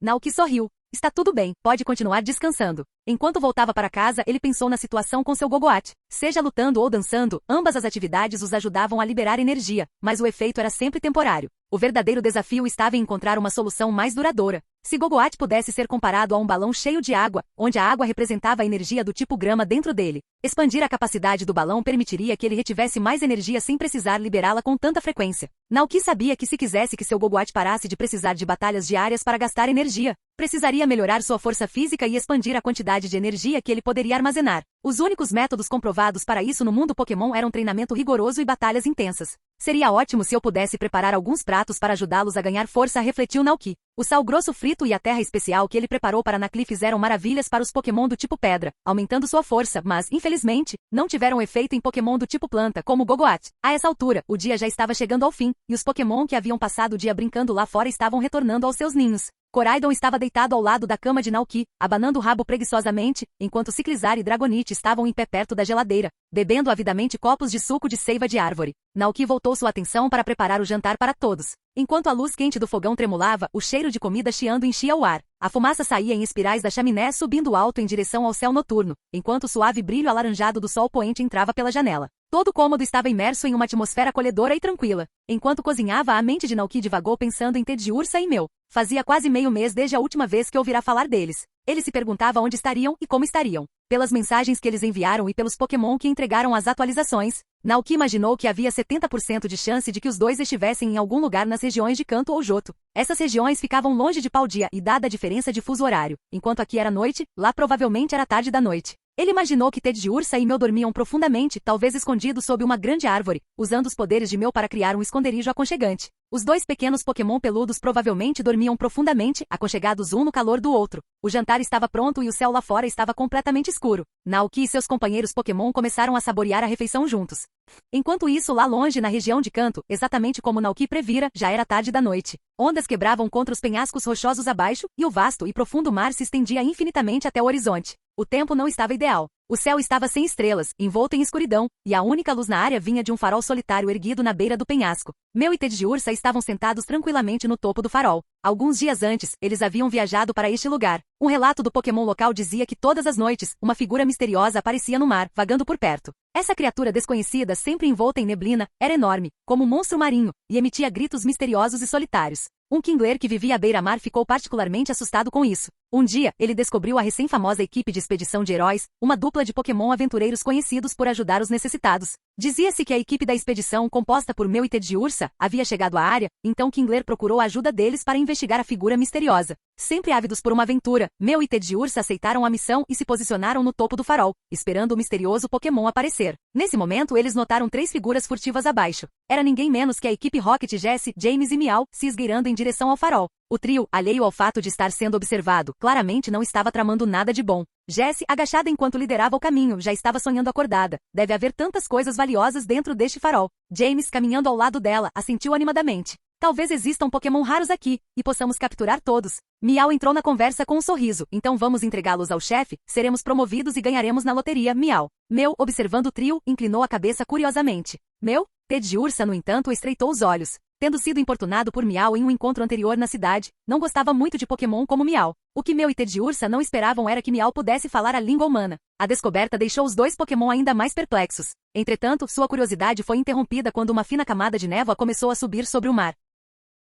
Naoki sorriu. Está tudo bem, pode continuar descansando. Enquanto voltava para casa, ele pensou na situação com seu Gogoat. Seja lutando ou dançando, ambas as atividades os ajudavam a liberar energia, mas o efeito era sempre temporário. O verdadeiro desafio estava em encontrar uma solução mais duradoura. Se Gogoat pudesse ser comparado a um balão cheio de água, onde a água representava a energia do tipo grama dentro dele, expandir a capacidade do balão permitiria que ele retivesse mais energia sem precisar liberá-la com tanta frequência. Naoki sabia que se quisesse que seu Gogoat parasse de precisar de batalhas diárias para gastar energia, precisaria melhorar sua força física e expandir a quantidade de energia que ele poderia armazenar. Os únicos métodos comprovados para isso no mundo Pokémon eram treinamento rigoroso e batalhas intensas. Seria ótimo se eu pudesse preparar alguns pratos para ajudá-los a ganhar força, refletiu Naoki. O sal grosso frito e a terra especial que ele preparou para Nakli fizeram maravilhas para os Pokémon do tipo pedra, aumentando sua força, mas, infelizmente, não tiveram efeito em Pokémon do tipo planta, como Gogoat. A essa altura, o dia já estava chegando ao fim, e os Pokémon que haviam passado o dia brincando lá fora estavam retornando aos seus ninhos. Coraidon estava deitado ao lado da cama de Naoki, abanando o rabo preguiçosamente, enquanto Ciclizar e Dragonite estavam em pé perto da geladeira, bebendo avidamente copos de suco de seiva de árvore. Naoki voltou sua atenção para preparar o jantar para todos. Enquanto a luz quente do fogão tremulava, o cheiro de comida chiando enchia o ar. A fumaça saía em espirais da chaminé subindo alto em direção ao céu noturno, enquanto o suave brilho alaranjado do sol poente entrava pela janela. Todo o cômodo estava imerso em uma atmosfera acolhedora e tranquila. Enquanto cozinhava, a mente de Naoki divagou pensando em Ted Ursa e Mel. Fazia quase meio mês desde a última vez que ouvirá falar deles. Ele se perguntava onde estariam e como estariam. Pelas mensagens que eles enviaram e pelos Pokémon que entregaram as atualizações, Naoki imaginou que havia 70% de chance de que os dois estivessem em algum lugar nas regiões de Kanto ou Johto. Essas regiões ficavam longe de Paldia e dada a diferença de fuso horário, enquanto aqui era noite, lá provavelmente era tarde da noite. Ele imaginou que Ted Ursa e Mel dormiam profundamente, talvez escondidos sob uma grande árvore, usando os poderes de Mel para criar um esconderijo aconchegante. Os 2 pequenos Pokémon peludos provavelmente dormiam profundamente, aconchegados um no calor do outro. O jantar estava pronto e o céu lá fora estava completamente escuro. Naoki e seus companheiros Pokémon começaram a saborear a refeição juntos. Enquanto isso, lá longe na região de Kanto, exatamente como Naoki previra, já era tarde da noite. Ondas quebravam contra os penhascos rochosos abaixo, e o vasto e profundo mar se estendia infinitamente até o horizonte. O tempo não estava ideal. O céu estava sem estrelas, envolto em escuridão, e a única luz na área vinha de um farol solitário erguido na beira do penhasco. Mel e Ted Ursa estavam sentados tranquilamente no topo do farol. Alguns dias antes, eles haviam viajado para este lugar. Um relato do Pokémon local dizia que todas as noites, uma figura misteriosa aparecia no mar, vagando por perto. Essa criatura desconhecida, sempre envolta em neblina, era enorme, como um monstro marinho, e emitia gritos misteriosos e solitários. Um Kingler que vivia à beira-mar ficou particularmente assustado com isso. Um dia, ele descobriu a recém-famosa equipe de expedição de heróis, uma dupla de Pokémon aventureiros conhecidos por ajudar os necessitados. Dizia-se que a equipe da expedição, composta por Mel e Ted Ursa, havia chegado à área, então Kingler procurou a ajuda deles para investigar a figura misteriosa. Sempre ávidos por uma aventura, Mel e Ted Ursa aceitaram a missão e se posicionaram no topo do farol, esperando o misterioso Pokémon aparecer. Nesse momento, eles notaram 3 figuras furtivas abaixo. Era ninguém menos que a equipe Rocket, Jesse, James e Meow, se esgueirando em direção ao farol. O trio, alheio ao fato de estar sendo observado, claramente não estava tramando nada de bom. Jessie, agachada enquanto liderava o caminho, já estava sonhando acordada. Deve haver tantas coisas valiosas dentro deste farol. James, caminhando ao lado dela, assentiu animadamente. Talvez existam Pokémon raros aqui, e possamos capturar todos. Miau entrou na conversa com um sorriso. Então vamos entregá-los ao chefe, seremos promovidos e ganharemos na loteria. Miau. Meu, observando o trio, inclinou a cabeça curiosamente. Meu? Ted Ursa, no entanto, estreitou os olhos. Tendo sido importunado por Miau em um encontro anterior na cidade, não gostava muito de Pokémon como Miau. O que Meu e Ted Ursa não esperavam era que Miau pudesse falar a língua humana. A descoberta deixou os dois Pokémon ainda mais perplexos. Entretanto, sua curiosidade foi interrompida quando uma fina camada de névoa começou a subir sobre o mar.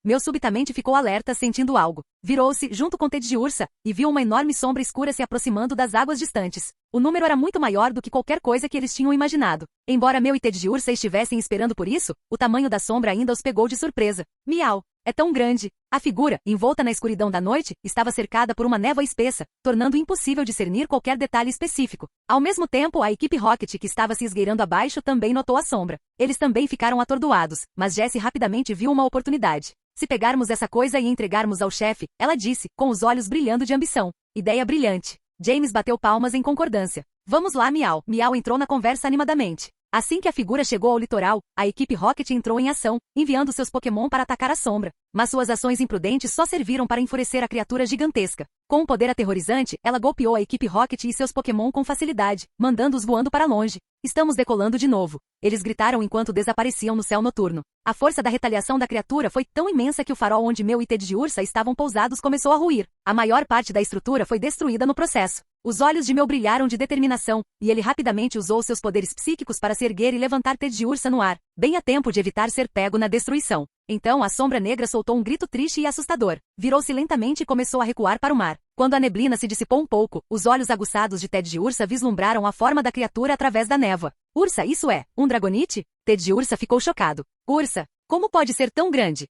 Meu subitamente ficou alerta, sentindo algo. Virou-se, junto com Ted Ursa, e viu uma enorme sombra escura se aproximando das águas distantes. O número era muito maior do que qualquer coisa que eles tinham imaginado. Embora Meu e Ted Ursa estivessem esperando por isso, o tamanho da sombra ainda os pegou de surpresa. Miau! É tão grande! A figura, envolta na escuridão da noite, estava cercada por uma névoa espessa, tornando impossível discernir qualquer detalhe específico. Ao mesmo tempo, a equipe Rocket que estava se esgueirando abaixo também notou a sombra. Eles também ficaram atordoados, mas Jessie rapidamente viu uma oportunidade. Se pegarmos essa coisa e entregarmos ao chefe, ela disse, com os olhos brilhando de ambição. Ideia brilhante. James bateu palmas em concordância. Vamos lá, Miau. Miau entrou na conversa animadamente. Assim que a figura chegou ao litoral, a equipe Rocket entrou em ação, enviando seus Pokémon para atacar a sombra. Mas suas ações imprudentes só serviram para enfurecer a criatura gigantesca. Com um poder aterrorizante, ela golpeou a equipe Rocket e seus Pokémon com facilidade, mandando-os voando para longe. Estamos decolando de novo. Eles gritaram enquanto desapareciam no céu noturno. A força da retaliação da criatura foi tão imensa que o farol onde Meu e Ted Ursa estavam pousados começou a ruir. A maior parte da estrutura foi destruída no processo. Os olhos de Meu brilharam de determinação, e ele rapidamente usou seus poderes psíquicos para se erguer e levantar Ted Ursa no ar, bem a tempo de evitar ser pego na destruição. Então a sombra negra soltou um grito triste e assustador. Virou-se lentamente e começou a recuar para o mar. Quando a neblina se dissipou um pouco, os olhos aguçados de Ted Ursa vislumbraram a forma da criatura através da névoa. Ursa, isso é, um Dragonite? Ted Ursa ficou chocado. Ursa, como pode ser tão grande?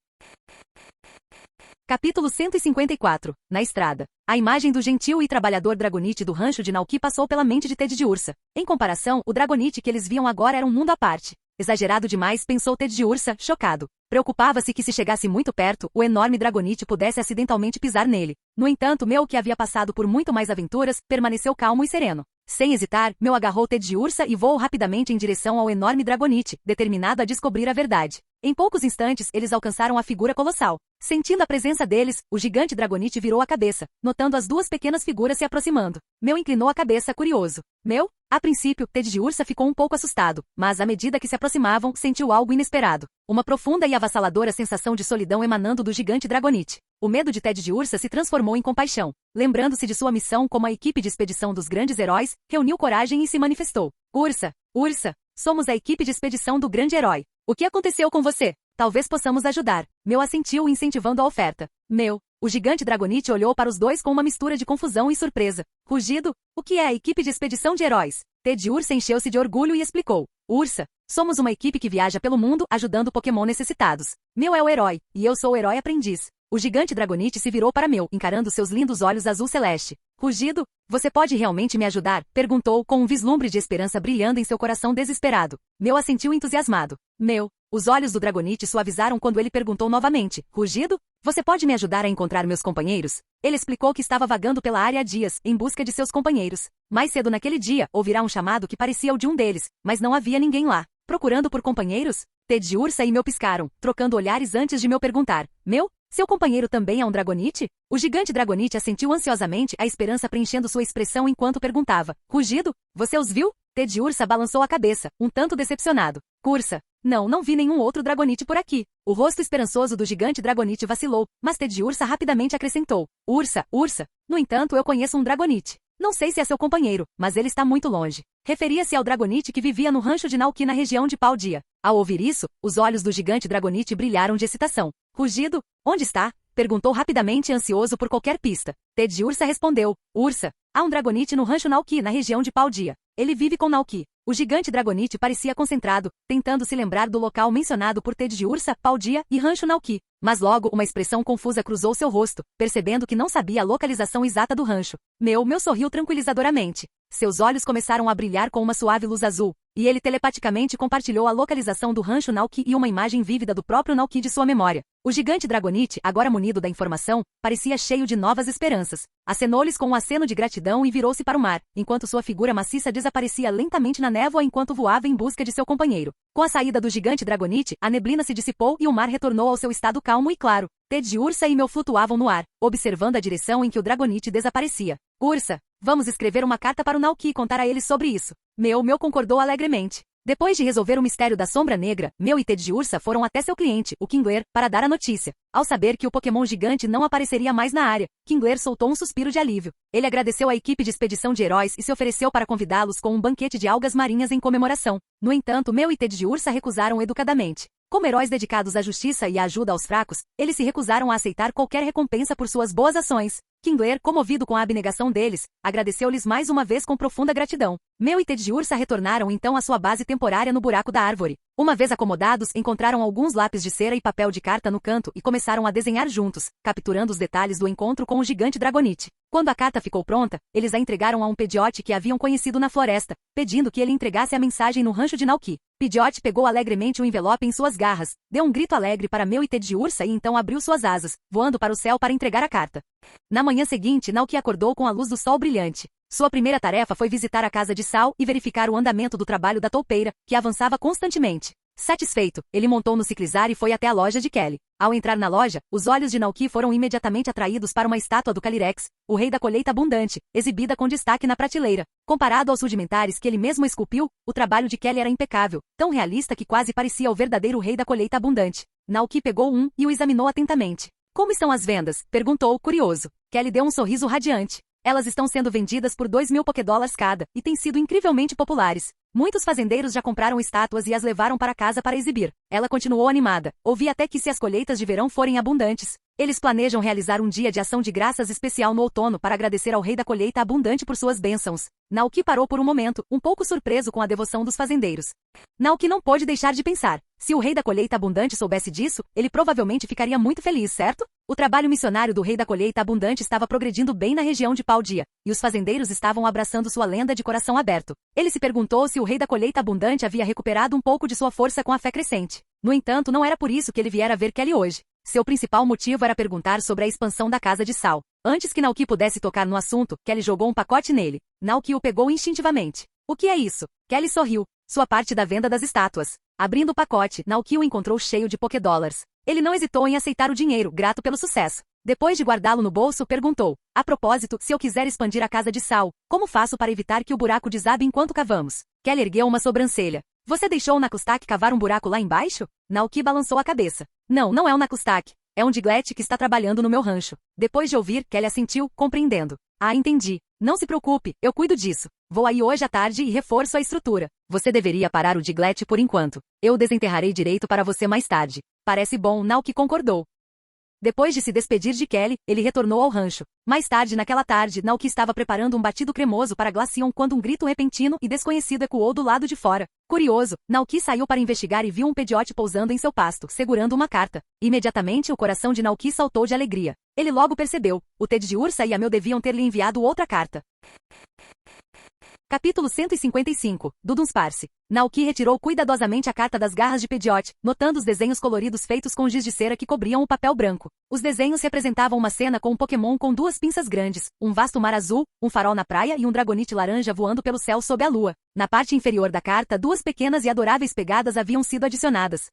Capítulo 154. Na estrada. A imagem do gentil e trabalhador Dragonite do rancho de Nauki passou pela mente de Ted Ursa. Em comparação, o Dragonite que eles viam agora era um mundo à parte. Exagerado demais, pensou Ted Ursa, chocado. Preocupava-se que se chegasse muito perto, o enorme Dragonite pudesse acidentalmente pisar nele. No entanto, Meu, que havia passado por muito mais aventuras, permaneceu calmo e sereno. Sem hesitar, Meu agarrou Ted Ursa e voou rapidamente em direção ao enorme Dragonite, determinado a descobrir a verdade. Em poucos instantes, eles alcançaram a figura colossal. Sentindo a presença deles, o gigante Dragonite virou a cabeça, notando as duas pequenas figuras se aproximando. Meu inclinou a cabeça, curioso. Meu? A princípio, Ted Ursa ficou um pouco assustado, mas à medida que se aproximavam, sentiu algo inesperado. Uma profunda e avassaladora sensação de solidão emanando do gigante Dragonite. O medo de Ted Ursa se transformou em compaixão. Lembrando-se de sua missão como a equipe de expedição dos grandes heróis, reuniu coragem e se manifestou. Ursa, Ursa, somos a equipe de expedição do grande herói. O que aconteceu com você? Talvez possamos ajudar. Meu assentiu incentivando a oferta. Meu. O gigante Dragonite olhou para os dois com uma mistura de confusão e surpresa. Rugido? O que é a equipe de expedição de heróis? Ted Ursa encheu-se de orgulho e explicou. Ursa, somos uma equipe que viaja pelo mundo ajudando Pokémon necessitados. Meu é o herói, e eu sou o herói aprendiz. O gigante Dragonite se virou para Meu, encarando seus lindos olhos azul celeste. Rugido? Você pode realmente me ajudar? Perguntou, com um vislumbre de esperança brilhando em seu coração desesperado. Meu assentiu entusiasmado. Meu. Os olhos do Dragonite suavizaram quando ele perguntou novamente. Rugido? Você pode me ajudar a encontrar meus companheiros? Ele explicou que estava vagando pela área há dias, em busca de seus companheiros. Mais cedo naquele dia, ouvirá um chamado que parecia o de um deles, mas não havia ninguém lá. Procurando por companheiros? Ted Ursa e Meu piscaram, trocando olhares antes de Meu perguntar. Meu? Seu companheiro também é um Dragonite? O gigante Dragonite assentiu ansiosamente, a esperança preenchendo sua expressão enquanto perguntava. Rugido? Você os viu? Ted Ursa balançou a cabeça, um tanto decepcionado. Ursa. Não vi nenhum outro Dragonite por aqui. O rosto esperançoso do gigante Dragonite vacilou, mas Ted Ursa rapidamente acrescentou. Ursa. No entanto, eu conheço um Dragonite. Não sei se é seu companheiro, mas ele está muito longe. Referia-se ao Dragonite que vivia no rancho de Nauki na região de Paldia. Ao ouvir isso, os olhos do gigante Dragonite brilharam de excitação. Rugido? Onde está? Perguntou rapidamente, ansioso por qualquer pista. Ted Ursa respondeu. Ursa. Há um Dragonite no rancho Nauki na região de Paldia. Ele vive com Nauki. O gigante Dragonite parecia concentrado, tentando se lembrar do local mencionado por Ted Ursa, Paldia e rancho Nauki. Mas logo uma expressão confusa cruzou seu rosto, percebendo que não sabia a localização exata do rancho. Meu sorriu tranquilizadoramente. Seus olhos começaram a brilhar com uma suave luz azul, e ele telepaticamente compartilhou a localização do rancho Naoki e uma imagem vívida do próprio Naoki de sua memória. O gigante Dragonite, agora munido da informação, parecia cheio de novas esperanças. Acenou-lhes com um aceno de gratidão e virou-se para o mar, enquanto sua figura maciça desaparecia lentamente na névoa enquanto voava em busca de seu companheiro. Com a saída do gigante Dragonite, a neblina se dissipou e o mar retornou ao seu estado calmo e claro. Ted de Ursa e Mel flutuavam no ar, observando a direção em que o Dragonite desaparecia. Ursa, vamos escrever uma carta para o Naoki e contar a ele sobre isso. Mel concordou alegremente. Depois de resolver o mistério da Sombra Negra, Mel e Ted de Ursa foram até seu cliente, o Kingler, para dar a notícia. Ao saber que o Pokémon gigante não apareceria mais na área, Kingler soltou um suspiro de alívio. Ele agradeceu à equipe de expedição de heróis e se ofereceu para convidá-los com um banquete de algas marinhas em comemoração. No entanto, Mel e Ted de Ursa recusaram educadamente. Como heróis dedicados à justiça e à ajuda aos fracos, eles se recusaram a aceitar qualquer recompensa por suas boas ações. Kingler, comovido com a abnegação deles, agradeceu-lhes mais uma vez com profunda gratidão. Mel e Ted de Ursa retornaram então à sua base temporária no buraco da árvore. Uma vez acomodados, encontraram alguns lápis de cera e papel de carta no canto e começaram a desenhar juntos, capturando os detalhes do encontro com o gigante Dragonite. Quando a carta ficou pronta, eles a entregaram a um Pidgeot que haviam conhecido na floresta, pedindo que ele entregasse a mensagem no rancho de Naoki. Pidgeot pegou alegremente o envelope em suas garras, deu um grito alegre para Mel e Ted de Ursa e então abriu suas asas, voando para o céu para entregar a carta. Na manhã seguinte, Naoki acordou com a luz do sol brilhante. Sua primeira tarefa foi visitar a casa de Sal e verificar o andamento do trabalho da toupeira, que avançava constantemente. Satisfeito, ele montou no ciclizar e foi até a loja de Kelly. Ao entrar na loja, os olhos de Naoki foram imediatamente atraídos para uma estátua do Calyrex, o rei da colheita abundante, exibida com destaque na prateleira. Comparado aos rudimentares que ele mesmo esculpiu, o trabalho de Kelly era impecável, tão realista que quase parecia o verdadeiro rei da colheita abundante. Naoki pegou um e o examinou atentamente. Como estão as vendas? Perguntou, curioso. Kelly deu um sorriso radiante. Elas estão sendo vendidas por 2.000 Pokédólares cada, e têm sido incrivelmente populares. Muitos fazendeiros já compraram estátuas e as levaram para casa para exibir. Ela continuou animada. Ouvi até que se as colheitas de verão forem abundantes, eles planejam realizar um dia de ação de graças especial no outono para agradecer ao rei da colheita abundante por suas bênçãos. Naoki parou por um momento, um pouco surpreso com a devoção dos fazendeiros. Naoki não pôde deixar de pensar. Se o rei da colheita abundante soubesse disso, ele provavelmente ficaria muito feliz, certo? O trabalho missionário do rei da colheita abundante estava progredindo bem na região de Paldia, e os fazendeiros estavam abraçando sua lenda de coração aberto. Ele se perguntou se o rei da colheita abundante havia recuperado um pouco de sua força com a fé crescente. No entanto, não era por isso que ele viera ver Kelly hoje. Seu principal motivo era perguntar sobre a expansão da casa de Sal. Antes que Naoki pudesse tocar no assunto, Kelly jogou um pacote nele. Naoki o pegou instintivamente. O que é isso? Kelly sorriu. Sua parte da venda das estátuas. Abrindo o pacote, Naoki o encontrou cheio de Pokédólares. Ele não hesitou em aceitar o dinheiro, grato pelo sucesso. Depois de guardá-lo no bolso, perguntou. A propósito, se eu quiser expandir a casa de Sal, como faço para evitar que o buraco desabe enquanto cavamos? Kelly ergueu uma sobrancelha. Você deixou o Nakustak cavar um buraco lá embaixo? Naoki balançou a cabeça. Não é o Nakustak. É um Diglett que está trabalhando no meu rancho. Depois de ouvir, Kelly assentiu, compreendendo. Ah, entendi. Não se preocupe, eu cuido disso. Vou aí hoje à tarde e reforço a estrutura. Você deveria parar o Diglett por enquanto. Eu o desenterrarei direito para você mais tarde. Parece bom, Naoki concordou. Depois de se despedir de Kelly, ele retornou ao rancho. Mais tarde naquela tarde, Naoki estava preparando um batido cremoso para Glaceon quando um grito repentino e desconhecido ecoou do lado de fora. Curioso, Naoki saiu para investigar e viu um Pidgeot pousando em seu pasto, segurando uma carta. Imediatamente o coração de Naoki saltou de alegria. Ele logo percebeu. O Ted de Ursa e a Mel deviam ter lhe enviado outra carta. Capítulo 155, do Dunsparce. Naoki retirou cuidadosamente a carta das garras de Pidgeot, notando os desenhos coloridos feitos com giz de cera que cobriam o papel branco. Os desenhos representavam uma cena com um Pokémon com duas pinças grandes, um vasto mar azul, um farol na praia e um Dragonite laranja voando pelo céu sob a lua. Na parte inferior da carta, duas pequenas e adoráveis pegadas haviam sido adicionadas.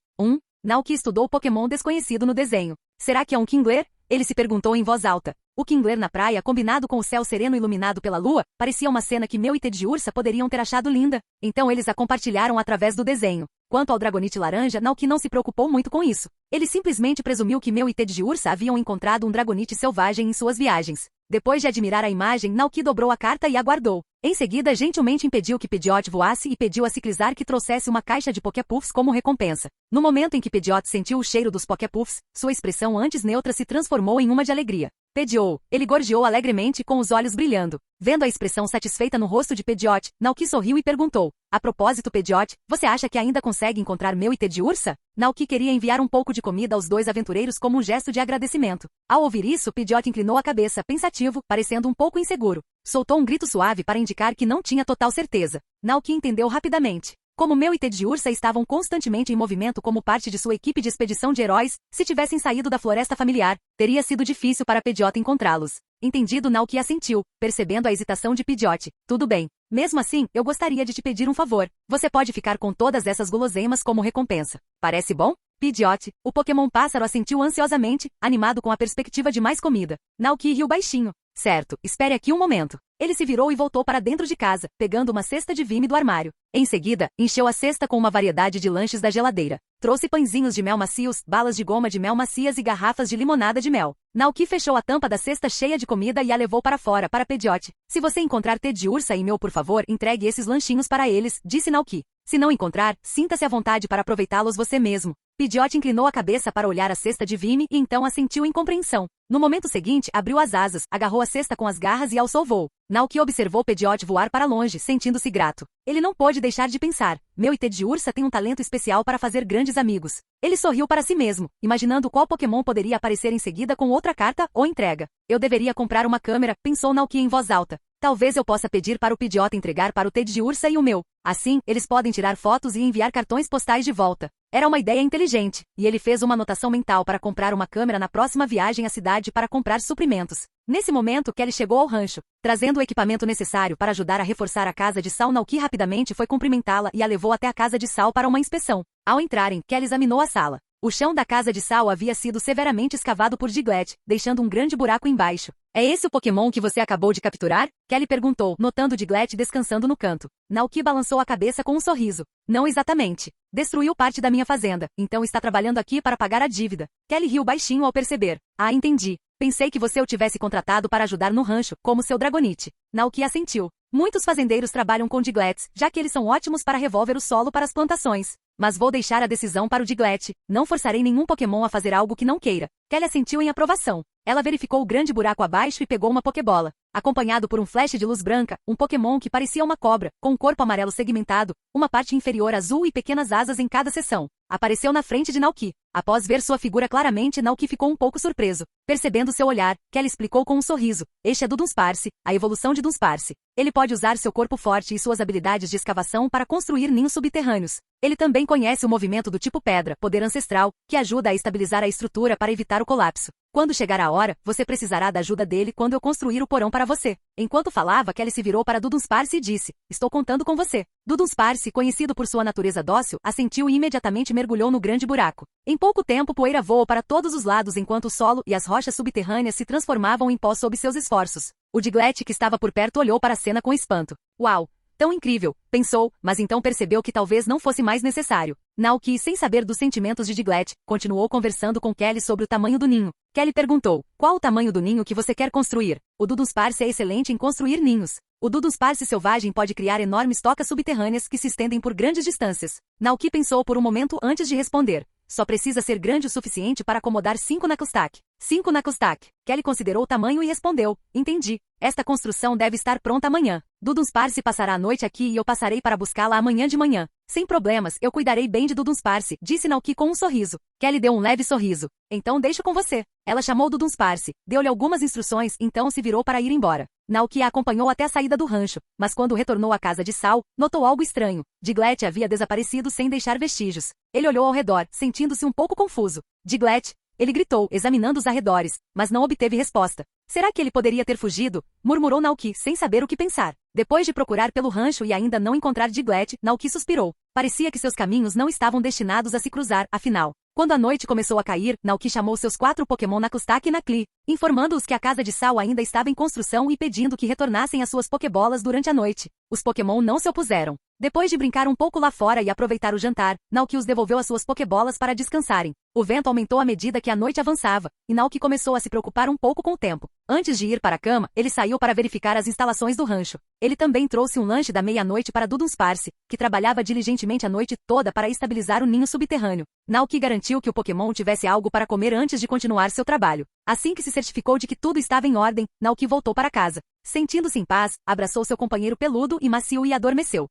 Naoki estudou o Pokémon desconhecido no desenho. Será que é um Kingler? Ele se perguntou em voz alta. O Kingler na praia, combinado com o céu sereno iluminado pela lua, parecia uma cena que Mel e Ted de Ursa poderiam ter achado linda. Então eles a compartilharam através do desenho. Quanto ao Dragonite laranja, Naoki não se preocupou muito com isso. Ele simplesmente presumiu que Mel e Ted de Ursa haviam encontrado um Dragonite selvagem em suas viagens. Depois de admirar a imagem, Naoki dobrou a carta e aguardou. Em seguida, gentilmente impediu que Pidgeot voasse e pediu a Ciclizar que trouxesse uma caixa de Poképuffs como recompensa. No momento em que Pidgeot sentiu o cheiro dos Poképuffs, sua expressão antes neutra se transformou em uma de alegria. Pediou. Ele gorjeou alegremente com os olhos brilhando. Vendo a expressão satisfeita no rosto de Pidgeot, Naoki sorriu e perguntou. A propósito, Pidgeot, você acha que ainda consegue encontrar Mel e Ted de Ursa? Naoki queria enviar um pouco de comida aos dois aventureiros como um gesto de agradecimento. Ao ouvir isso, Pidgeot inclinou a cabeça, pensativo, parecendo um pouco inseguro. Soltou um grito suave para indicar que não tinha total certeza. Naoki entendeu rapidamente. Como Mel e Ted Ursa estavam constantemente em movimento como parte de sua equipe de expedição de heróis, se tivessem saído da floresta familiar, teria sido difícil para Pidgeot encontrá-los. Entendido, Naoki assentiu, percebendo a hesitação de Pidgeot. Tudo bem. Mesmo assim, eu gostaria de te pedir um favor. Você pode ficar com todas essas guloseimas como recompensa. Parece bom? Pidgeot, o Pokémon pássaro assentiu ansiosamente, animado com a perspectiva de mais comida. Naoki riu baixinho. Certo, espere aqui um momento. Ele se virou e voltou para dentro de casa, pegando uma cesta de vime do armário. Em seguida, encheu a cesta com uma variedade de lanches da geladeira. Trouxe pãezinhos de mel macios, balas de goma de mel macias e garrafas de limonada de mel. Naoki fechou a tampa da cesta cheia de comida e a levou para fora para Pidgeot. Se você encontrar Ted Ursa e Mel, por favor, entregue esses lanchinhos para eles, disse Naoki. Se não encontrar, sinta-se à vontade para aproveitá-los você mesmo. Pidgeot inclinou a cabeça para olhar a cesta de vime e então assentiu em compreensão. No momento seguinte, abriu as asas, agarrou a cesta com as garras e alçou voo. Naoki observou Pidgeot voar para longe, sentindo-se grato. Ele não pôde deixar de pensar. Mel e Ted Ursa têm um talento especial para fazer grandes amigos. Ele sorriu para si mesmo, imaginando qual Pokémon poderia aparecer em seguida com outra carta ou entrega. Eu deveria comprar uma câmera, pensou Naoki em voz alta. Talvez eu possa pedir para o Pidgeot entregar para o Ted Ursa e o Mel. Assim, eles podem tirar fotos e enviar cartões postais de volta. Era uma ideia inteligente, e ele fez uma anotação mental para comprar uma câmera na próxima viagem à cidade para comprar suprimentos. Nesse momento, Kelly chegou ao rancho, trazendo o equipamento necessário para ajudar a reforçar a casa de Sal. Naoki rapidamente foi cumprimentá-la e a levou até a casa de Sal para uma inspeção. Ao entrarem, Kelly examinou a sala. O chão da casa de Sal havia sido severamente escavado por Diglett, deixando um grande buraco embaixo. É esse o Pokémon que você acabou de capturar? Kelly perguntou, notando Diglett descansando no canto. Naoki balançou a cabeça com um sorriso. Não exatamente. Destruiu parte da minha fazenda, então está trabalhando aqui para pagar a dívida. Kelly riu baixinho ao perceber. Ah, entendi. Pensei que você o tivesse contratado para ajudar no rancho, como seu Dragonite. Naoki assentiu. Muitos fazendeiros trabalham com Digletts, já que eles são ótimos para revolver o solo para as plantações. Mas vou deixar a decisão para o Diglett. Não forçarei nenhum Pokémon a fazer algo que não queira. Kelly assentiu em aprovação. Ela verificou o grande buraco abaixo e pegou uma Pokébola. Acompanhado por um flash de luz branca, um Pokémon que parecia uma cobra, com um corpo amarelo segmentado, uma parte inferior azul e pequenas asas em cada seção. Apareceu na frente de Naoki. Após ver sua figura claramente, Naoki ficou um pouco surpreso. Percebendo seu olhar, Kelly explicou com um sorriso. Este é do Dunsparce, a evolução de Dunsparce. Ele pode usar seu corpo forte e suas habilidades de escavação para construir ninhos subterrâneos. Ele também conhece o movimento do tipo pedra, poder ancestral, que ajuda a estabilizar a estrutura para evitar o colapso. Quando chegar a hora, você precisará da ajuda dele quando eu construir o porão para você. Enquanto falava, Kelly se virou para Dunsparce e disse, estou contando com você. Dunsparce, conhecido por sua natureza dócil, assentiu e imediatamente mergulhou no grande buraco. Em pouco tempo, poeira voou para todos os lados enquanto o solo e as rochas subterrâneas se transformavam em pó sob seus esforços. O Diglett que estava por perto olhou para a cena com espanto. Uau! Tão incrível, pensou, mas então percebeu que talvez não fosse mais necessário. Naoki, sem saber dos sentimentos de Diglett, continuou conversando com Kelly sobre o tamanho do ninho. Kelly perguntou, qual o tamanho do ninho que você quer construir? O Dunsparce é excelente em construir ninhos. O Dunsparce selvagem pode criar enormes tocas subterrâneas que se estendem por grandes distâncias. Naoki pensou por um momento antes de responder. Só precisa ser grande o suficiente para acomodar 5 Knuckles. 5 Knuckles. Kelly considerou o tamanho e respondeu, entendi. Esta construção deve estar pronta amanhã. Dunsparce passará a noite aqui e eu passarei para buscá-la amanhã de manhã. Sem problemas, eu cuidarei bem de Dunsparce, disse Naoki com um sorriso. Kelly deu um leve sorriso. Então deixo com você. Ela chamou Dunsparce, deu-lhe algumas instruções, então se virou para ir embora. Naoki a acompanhou até a saída do rancho, mas quando retornou à casa de Sal, notou algo estranho. Diglett havia desaparecido sem deixar vestígios. Ele olhou ao redor, sentindo-se um pouco confuso. Diglett! Ele gritou, examinando os arredores, mas não obteve resposta. Será que ele poderia ter fugido? Murmurou Naoki, sem saber o que pensar. Depois de procurar pelo rancho e ainda não encontrar Diglett, Naoki suspirou. Parecia que seus caminhos não estavam destinados a se cruzar, afinal. Quando a noite começou a cair, Naoki chamou seus 4 Pokémon Knuckles e Nacli, informando-os que a casa de Sal ainda estava em construção e pedindo que retornassem às suas Pokébolas durante a noite. Os Pokémon não se opuseram. Depois de brincar um pouco lá fora e aproveitar o jantar, Naoki os devolveu às suas Pokébolas para descansarem. O vento aumentou à medida que a noite avançava, e Naoki começou a se preocupar um pouco com o tempo. Antes de ir para a cama, ele saiu para verificar as instalações do rancho. Ele também trouxe um lanche da meia-noite para Dunsparce, que trabalhava diligentemente a noite toda para estabilizar o ninho subterrâneo. Naoki garantiu que o Pokémon tivesse algo para comer antes de continuar seu trabalho. Assim que se certificou de que tudo estava em ordem, Naoki voltou para casa. Sentindo-se em paz, abraçou seu companheiro peludo e macio e adormeceu.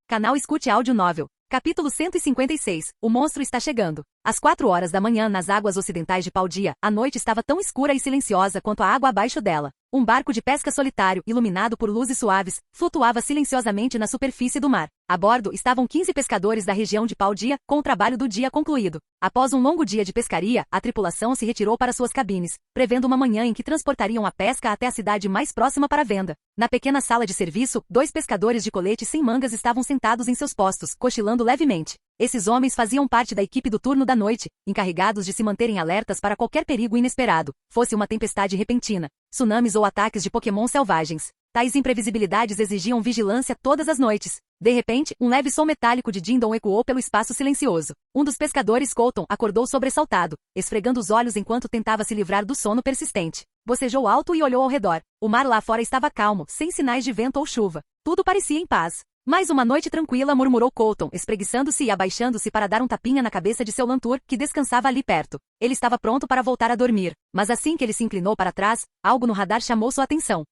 Canal Escute Áudio Novel. Capítulo 156. O monstro está chegando. Às 4 horas da manhã, nas águas ocidentais de Paldia, a noite estava tão escura e silenciosa quanto a água abaixo dela. Um barco de pesca solitário, iluminado por luzes suaves, flutuava silenciosamente na superfície do mar. A bordo estavam 15 pescadores da região de Paldia, com o trabalho do dia concluído. Após um longo dia de pescaria, a tripulação se retirou para suas cabines, prevendo uma manhã em que transportariam a pesca até a cidade mais próxima para venda. Na pequena sala de serviço, 2 pescadores de colete sem mangas estavam sentados em seus postos, cochilando levemente. Esses homens faziam parte da equipe do turno da noite, encarregados de se manterem alertas para qualquer perigo inesperado, fosse uma tempestade repentina, tsunamis ou ataques de Pokémon selvagens. Tais imprevisibilidades exigiam vigilância todas as noites. De repente, um leve som metálico de Dindon ecoou pelo espaço silencioso. Um dos pescadores, Colton, acordou sobressaltado, esfregando os olhos enquanto tentava se livrar do sono persistente. Bocejou alto e olhou ao redor. O mar lá fora estava calmo, sem sinais de vento ou chuva. Tudo parecia em paz. Mais uma noite tranquila, murmurou Colton, espreguiçando-se e abaixando-se para dar um tapinha na cabeça de seu Lantur, que descansava ali perto. Ele estava pronto para voltar a dormir, mas assim que ele se inclinou para trás, algo no radar chamou sua atenção.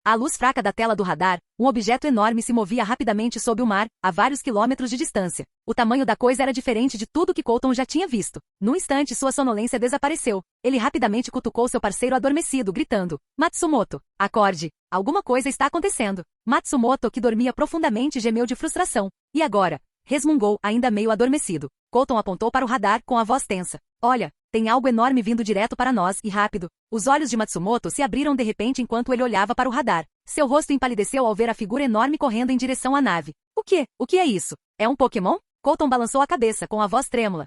À luz fraca da tela do radar, um objeto enorme se movia rapidamente sob o mar, a vários quilômetros de distância. O tamanho da coisa era diferente de tudo que Colton já tinha visto. Num instante, sua sonolência desapareceu. Ele rapidamente cutucou seu parceiro adormecido, gritando: Matsumoto, acorde! Alguma coisa está acontecendo. Matsumoto, que dormia profundamente, gemeu de frustração. E agora? Resmungou, ainda meio adormecido. Colton apontou para o radar com a voz tensa. Olha, tem algo enorme vindo direto para nós, e rápido. Os olhos de Matsumoto se abriram de repente enquanto ele olhava para o radar. Seu rosto empalideceu ao ver a figura enorme correndo em direção à nave. O quê? O que é isso? É um Pokémon? Colton balançou a cabeça com a voz trêmula.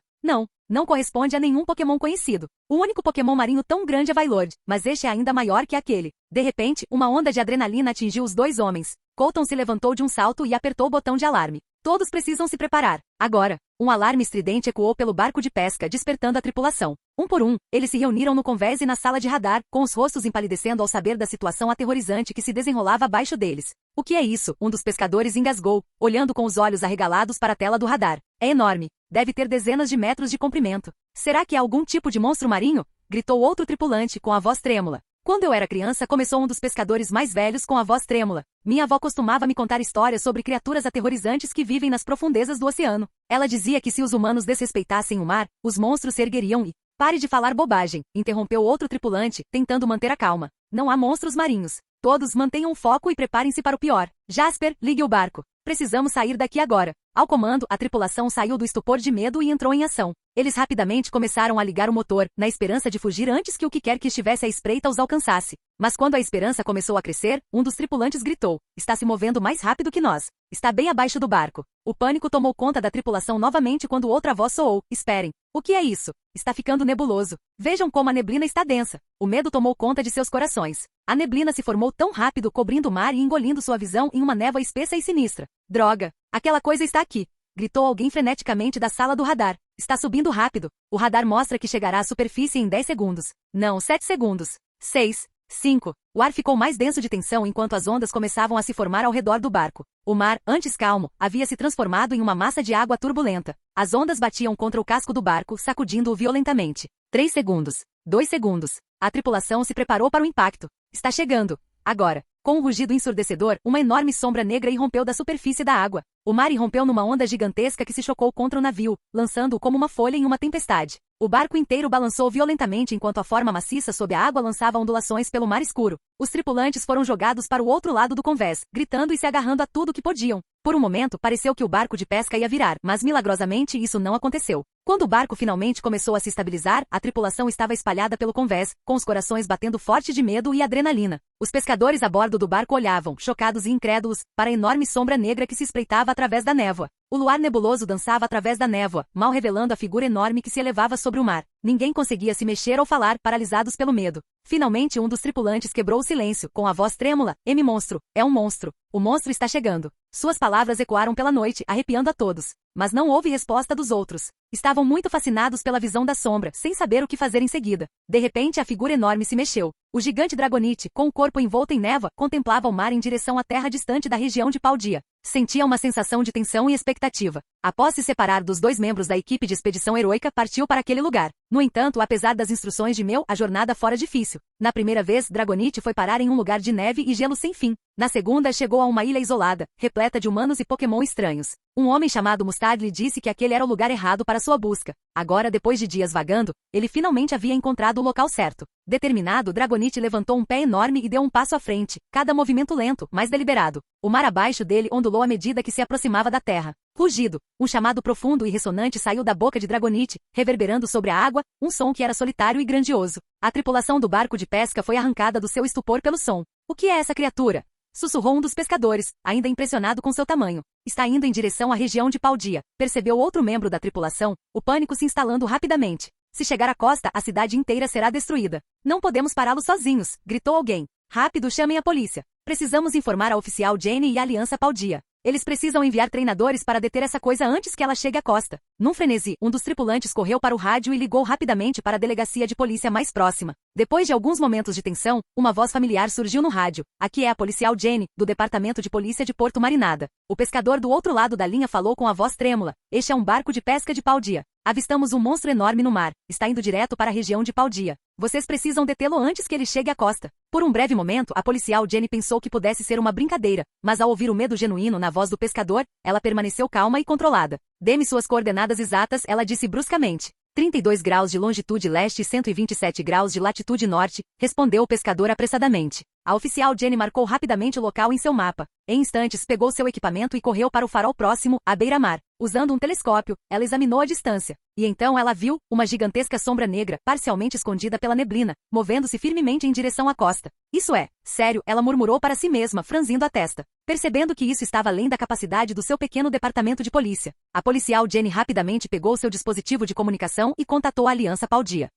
Não corresponde a nenhum Pokémon conhecido. O único Pokémon marinho tão grande é Vailord, mas este é ainda maior que aquele. De repente, uma onda de adrenalina atingiu os 2 homens. Colton se levantou de um salto e apertou o botão de alarme. Todos precisam se preparar. Agora. Um alarme estridente ecoou pelo barco de pesca, despertando a tripulação. Um por um, eles se reuniram no convés e na sala de radar, com os rostos empalidecendo ao saber da situação aterrorizante que se desenrolava abaixo deles. O que é isso? Um dos pescadores engasgou, olhando com os olhos arregalados para a tela do radar. É enorme. Deve ter dezenas de metros de comprimento. Será que é algum tipo de monstro marinho? Gritou outro tripulante com a voz trêmula. Quando eu era criança, começou um dos pescadores mais velhos com a voz trêmula. Minha avó costumava me contar histórias sobre criaturas aterrorizantes que vivem nas profundezas do oceano. Ela dizia que se os humanos desrespeitassem o mar, os monstros se ergueriam e... Pare de falar bobagem, interrompeu outro tripulante, tentando manter a calma. Não há monstros marinhos. Todos mantenham o foco e preparem-se para o pior. Jasper, ligue o barco. Precisamos sair daqui agora. Ao comando, a tripulação saiu do estupor de medo e entrou em ação. Eles rapidamente começaram a ligar o motor, na esperança de fugir antes que o que quer que estivesse à espreita os alcançasse. Mas quando a esperança começou a crescer, um dos tripulantes gritou: está se movendo mais rápido que nós. Está bem abaixo do barco. O pânico tomou conta da tripulação novamente quando outra voz soou: esperem. O que é isso? Está ficando nebuloso. Vejam como a neblina está densa. O medo tomou conta de seus corações. A neblina se formou tão rápido, cobrindo o mar e engolindo sua visão em uma névoa espessa e sinistra. Droga! Aquela coisa está aqui! Gritou alguém freneticamente da sala do radar. Está subindo rápido. O radar mostra que chegará à superfície em 10 segundos. Não, 7 segundos. 6, 5. O ar ficou mais denso de tensão enquanto as ondas começavam a se formar ao redor do barco. O mar, antes calmo, havia se transformado em uma massa de água turbulenta. As ondas batiam contra o casco do barco, sacudindo-o violentamente. 3 segundos. 2 segundos. A tripulação se preparou para o impacto. Está chegando. Agora. Com um rugido ensurdecedor, uma enorme sombra negra irrompeu da superfície da água. O mar irrompeu numa onda gigantesca que se chocou contra o navio, lançando-o como uma folha em uma tempestade. O barco inteiro balançou violentamente enquanto a forma maciça sob a água lançava ondulações pelo mar escuro. Os tripulantes foram jogados para o outro lado do convés, gritando e se agarrando a tudo que podiam. Por um momento, pareceu que o barco de pesca ia virar, mas milagrosamente isso não aconteceu. Quando o barco finalmente começou a se estabilizar, a tripulação estava espalhada pelo convés, com os corações batendo forte de medo e adrenalina. Os pescadores a bordo do barco olhavam, chocados e incrédulos, para a enorme sombra negra que se espreitava através da névoa. O luar nebuloso dançava através da névoa, mal revelando a figura enorme que se elevava sobre o mar. Ninguém conseguia se mexer ou falar, paralisados pelo medo. Finalmente um dos tripulantes quebrou o silêncio, com a voz trêmula: monstro, é um monstro. O monstro está chegando. Suas palavras ecoaram pela noite, arrepiando a todos. Mas não houve resposta dos outros. Estavam muito fascinados pela visão da sombra, sem saber o que fazer em seguida. De repente a figura enorme se mexeu. O gigante Dragonite, com o corpo envolto em névoa, contemplava o mar em direção à terra distante da região de Paldia. Sentia uma sensação de tensão e expectativa. Após se separar dos 2 membros da equipe de expedição heroica, partiu para aquele lugar. No entanto, apesar das instruções de Mel, a jornada fora difícil. Na primeira vez, Dragonite foi parar em um lugar de neve e gelo sem fim. Na segunda, chegou a uma ilha isolada, repleta de humanos e Pokémon estranhos. Um homem chamado Mustard lhe disse que aquele era o lugar errado para sua busca. Agora, depois de dias vagando, ele finalmente havia encontrado o local certo. Determinado, Dragonite levantou um pé enorme e deu um passo à frente, cada movimento lento, mas deliberado. O mar abaixo dele ondulou à medida que se aproximava da terra. Rugido, um chamado profundo e ressonante saiu da boca de Dragonite, reverberando sobre a água, um som que era solitário e grandioso. A tripulação do barco de pesca foi arrancada do seu estupor pelo som. O que é essa criatura? Sussurrou um dos pescadores, ainda impressionado com seu tamanho. Está indo em direção à região de Paldea. Percebeu outro membro da tripulação, o pânico se instalando rapidamente. Se chegar à costa, a cidade inteira será destruída. Não podemos pará-lo sozinhos, gritou alguém. Rápido, chamem a polícia. Precisamos informar a oficial Jane e a Aliança Paldea. Eles precisam enviar treinadores para deter essa coisa antes que ela chegue à costa. Num frenesi, um dos tripulantes correu para o rádio e ligou rapidamente para a delegacia de polícia mais próxima. Depois de alguns momentos de tensão, uma voz familiar surgiu no rádio. Aqui é a policial Jane, do Departamento de Polícia de Porto Marinada. O pescador do outro lado da linha falou com a voz trêmula. Este é um barco de pesca de Paldea. Avistamos um monstro enorme no mar. Está indo direto para a região de Paldea. Vocês precisam detê-lo antes que ele chegue à costa. Por um breve momento, a policial Jane pensou que pudesse ser uma brincadeira, mas ao ouvir o medo genuíno na voz do pescador, ela permaneceu calma e controlada. Dê-me suas coordenadas exatas, ela disse bruscamente. 32 graus de longitude leste e 127 graus de latitude norte, respondeu o pescador apressadamente. A oficial Jane marcou rapidamente o local em seu mapa. Em instantes, pegou seu equipamento e correu para o farol próximo, à beira-mar. Usando um telescópio, ela examinou a distância. E então ela viu uma gigantesca sombra negra, parcialmente escondida pela neblina, movendo-se firmemente em direção à costa. Isso é, sério, ela murmurou para si mesma, franzindo a testa. Percebendo que isso estava além da capacidade do seu pequeno departamento de polícia, a policial Jane rapidamente pegou seu dispositivo de comunicação e contatou a Aliança Paldea.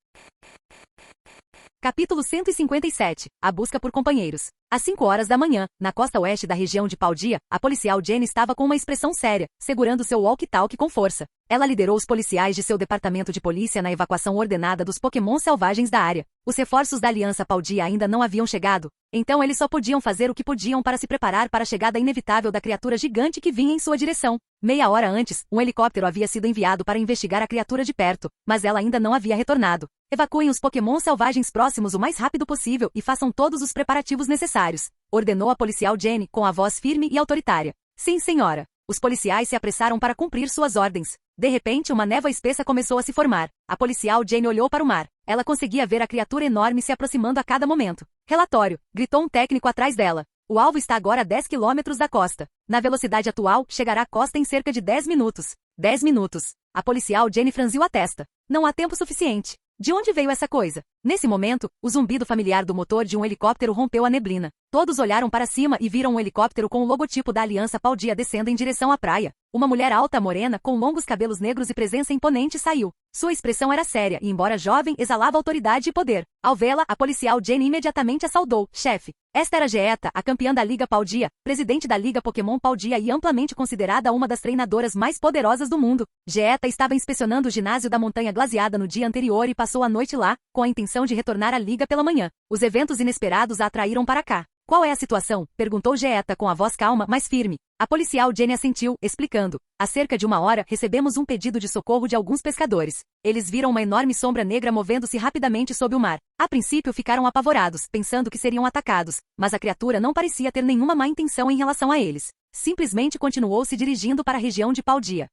Capítulo 157. A busca por companheiros. Às 5 horas da manhã, na costa oeste da região de Paldea, a policial Jane estava com uma expressão séria, segurando seu walkie-talkie com força. Ela liderou os policiais de seu departamento de polícia na evacuação ordenada dos Pokémon selvagens da área. Os reforços da Aliança Paldea ainda não haviam chegado, então eles só podiam fazer o que podiam para se preparar para a chegada inevitável da criatura gigante que vinha em sua direção. Meia hora antes, um helicóptero havia sido enviado para investigar a criatura de perto, mas ela ainda não havia retornado. Evacuem os Pokémon selvagens próximos o mais rápido possível e façam todos os preparativos necessários, ordenou a policial Jane com a voz firme e autoritária. Sim, senhora. Os policiais se apressaram para cumprir suas ordens. De repente, uma névoa espessa começou a se formar. A policial Jane olhou para o mar. Ela conseguia ver a criatura enorme se aproximando a cada momento. Relatório, gritou um técnico atrás dela. O alvo está agora a 10 quilômetros da costa. Na velocidade atual, chegará à costa em cerca de 10 minutos. 10 minutos. A policial Jane franziu a testa. Não há tempo suficiente. De onde veio essa coisa? Nesse momento, o zumbido familiar do motor de um helicóptero rompeu a neblina. Todos olharam para cima e viram um helicóptero com o logotipo da Aliança Paldea descendo em direção à praia. Uma mulher alta morena, com longos cabelos negros e presença imponente saiu. Sua expressão era séria e, embora jovem, exalava autoridade e poder. Ao vê-la, a policial Jane imediatamente a saudou. Chefe. Esta era Geeta, a campeã da Liga Paldea, presidente da Liga Pokémon Paldea e amplamente considerada uma das treinadoras mais poderosas do mundo. Geeta estava inspecionando o ginásio da Montanha Glaciada no dia anterior e passou a noite lá, com a intenção de retornar à Liga pela manhã. Os eventos inesperados a atraíram para cá. Qual é a situação? Perguntou Geeta com a voz calma, mas firme. A policial Jane assentiu, explicando. Há cerca de 1 hora, recebemos um pedido de socorro de alguns pescadores. Eles viram uma enorme sombra negra movendo-se rapidamente sob o mar. A princípio ficaram apavorados, pensando que seriam atacados, mas a criatura não parecia ter nenhuma má intenção em relação a eles. Simplesmente continuou se dirigindo para a região de Paldea.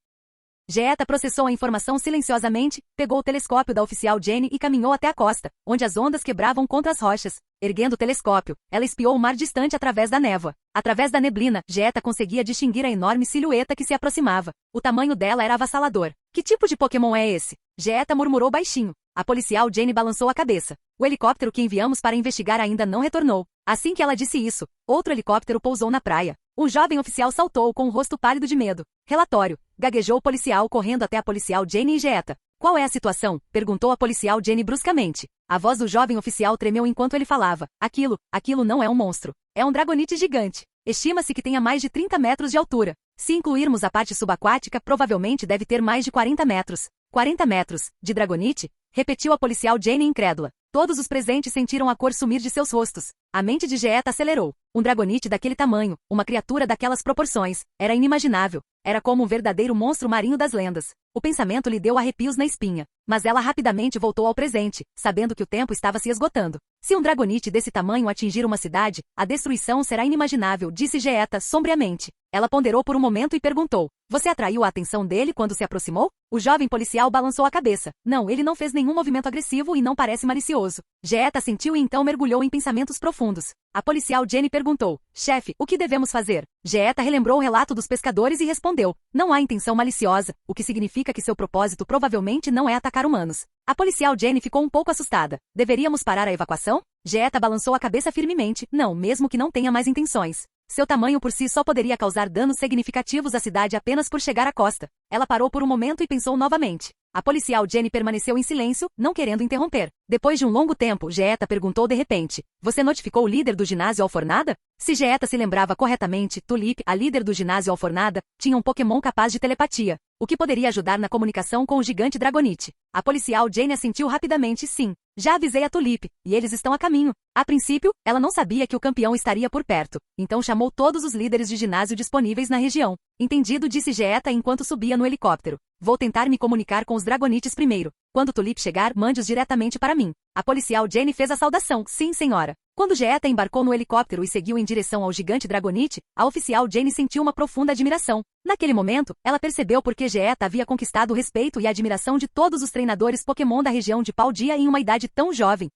Geeta processou a informação silenciosamente, pegou o telescópio da oficial Jane e caminhou até a costa, onde as ondas quebravam contra as rochas. Erguendo o telescópio, ela espiou o mar distante através da névoa. Através da neblina, Geeta conseguia distinguir a enorme silhueta que se aproximava. O tamanho dela era avassalador. Que tipo de Pokémon é esse? Geeta murmurou baixinho. A policial Jane balançou a cabeça. O helicóptero que enviamos para investigar ainda não retornou. Assim que ela disse isso, outro helicóptero pousou na praia. Um jovem oficial saltou com o rosto pálido de medo. Relatório. Gaguejou o policial correndo até a policial Jane e Geeta. Qual é a situação? Perguntou a policial Jane bruscamente. A voz do jovem oficial tremeu enquanto ele falava. Aquilo não é um monstro. É um Dragonite gigante. Estima-se que tenha mais de 30 metros de altura. Se incluirmos a parte subaquática, provavelmente deve ter mais de 40 metros. 40 metros, de Dragonite? Repetiu a policial Jane incrédula. Todos os presentes sentiram a cor sumir de seus rostos. A mente de Geeta acelerou. Um Dragonite daquele tamanho, uma criatura daquelas proporções, era inimaginável. Era como um verdadeiro monstro marinho das lendas. O pensamento lhe deu arrepios na espinha. Mas ela rapidamente voltou ao presente, sabendo que o tempo estava se esgotando. Se um Dragonite desse tamanho atingir uma cidade, a destruição será inimaginável, disse Geeta sombriamente. Ela ponderou por um momento e perguntou: você atraiu a atenção dele quando se aproximou? O jovem policial balançou a cabeça. Não, ele não fez nenhum movimento agressivo e não parece malicioso. Geeta sentiu e então mergulhou em pensamentos profundos. A policial Jenny perguntou: chefe, o que devemos fazer? Geeta relembrou o relato dos pescadores e respondeu: não há intenção maliciosa, o que significa que seu propósito provavelmente não é atacar humanos. A policial Jenny ficou um pouco assustada. Deveríamos parar a evacuação? Geeta balançou a cabeça firmemente. Não, mesmo que não tenha mais intenções. Seu tamanho por si só poderia causar danos significativos à cidade apenas por chegar à costa. Ela parou por um momento e pensou novamente. A policial Jenny permaneceu em silêncio, não querendo interromper. Depois de um longo tempo, Geeta perguntou de repente: você notificou o líder do ginásio Alfornada? Se Geeta se lembrava corretamente, Tulip, a líder do ginásio Alfornada, tinha um Pokémon capaz de telepatia, o que poderia ajudar na comunicação com o gigante Dragonite. A policial Jenny assentiu rapidamente: sim. Já avisei a Tulip, e eles estão a caminho. A princípio, ela não sabia que o campeão estaria por perto, então chamou todos os líderes de ginásio disponíveis na região. Entendido, disse Geeta enquanto subia no helicóptero. Vou tentar me comunicar com os Dragonites primeiro. Quando Tulip chegar, mande-os diretamente para mim. A policial Jenny fez a saudação. Sim, senhora. Quando Geeta embarcou no helicóptero e seguiu em direção ao gigante Dragonite, a oficial Jenny sentiu uma profunda admiração. Naquele momento, ela percebeu por que Geeta havia conquistado o respeito e a admiração de todos os treinadores Pokémon da região de Paldea em uma idade tão jovem.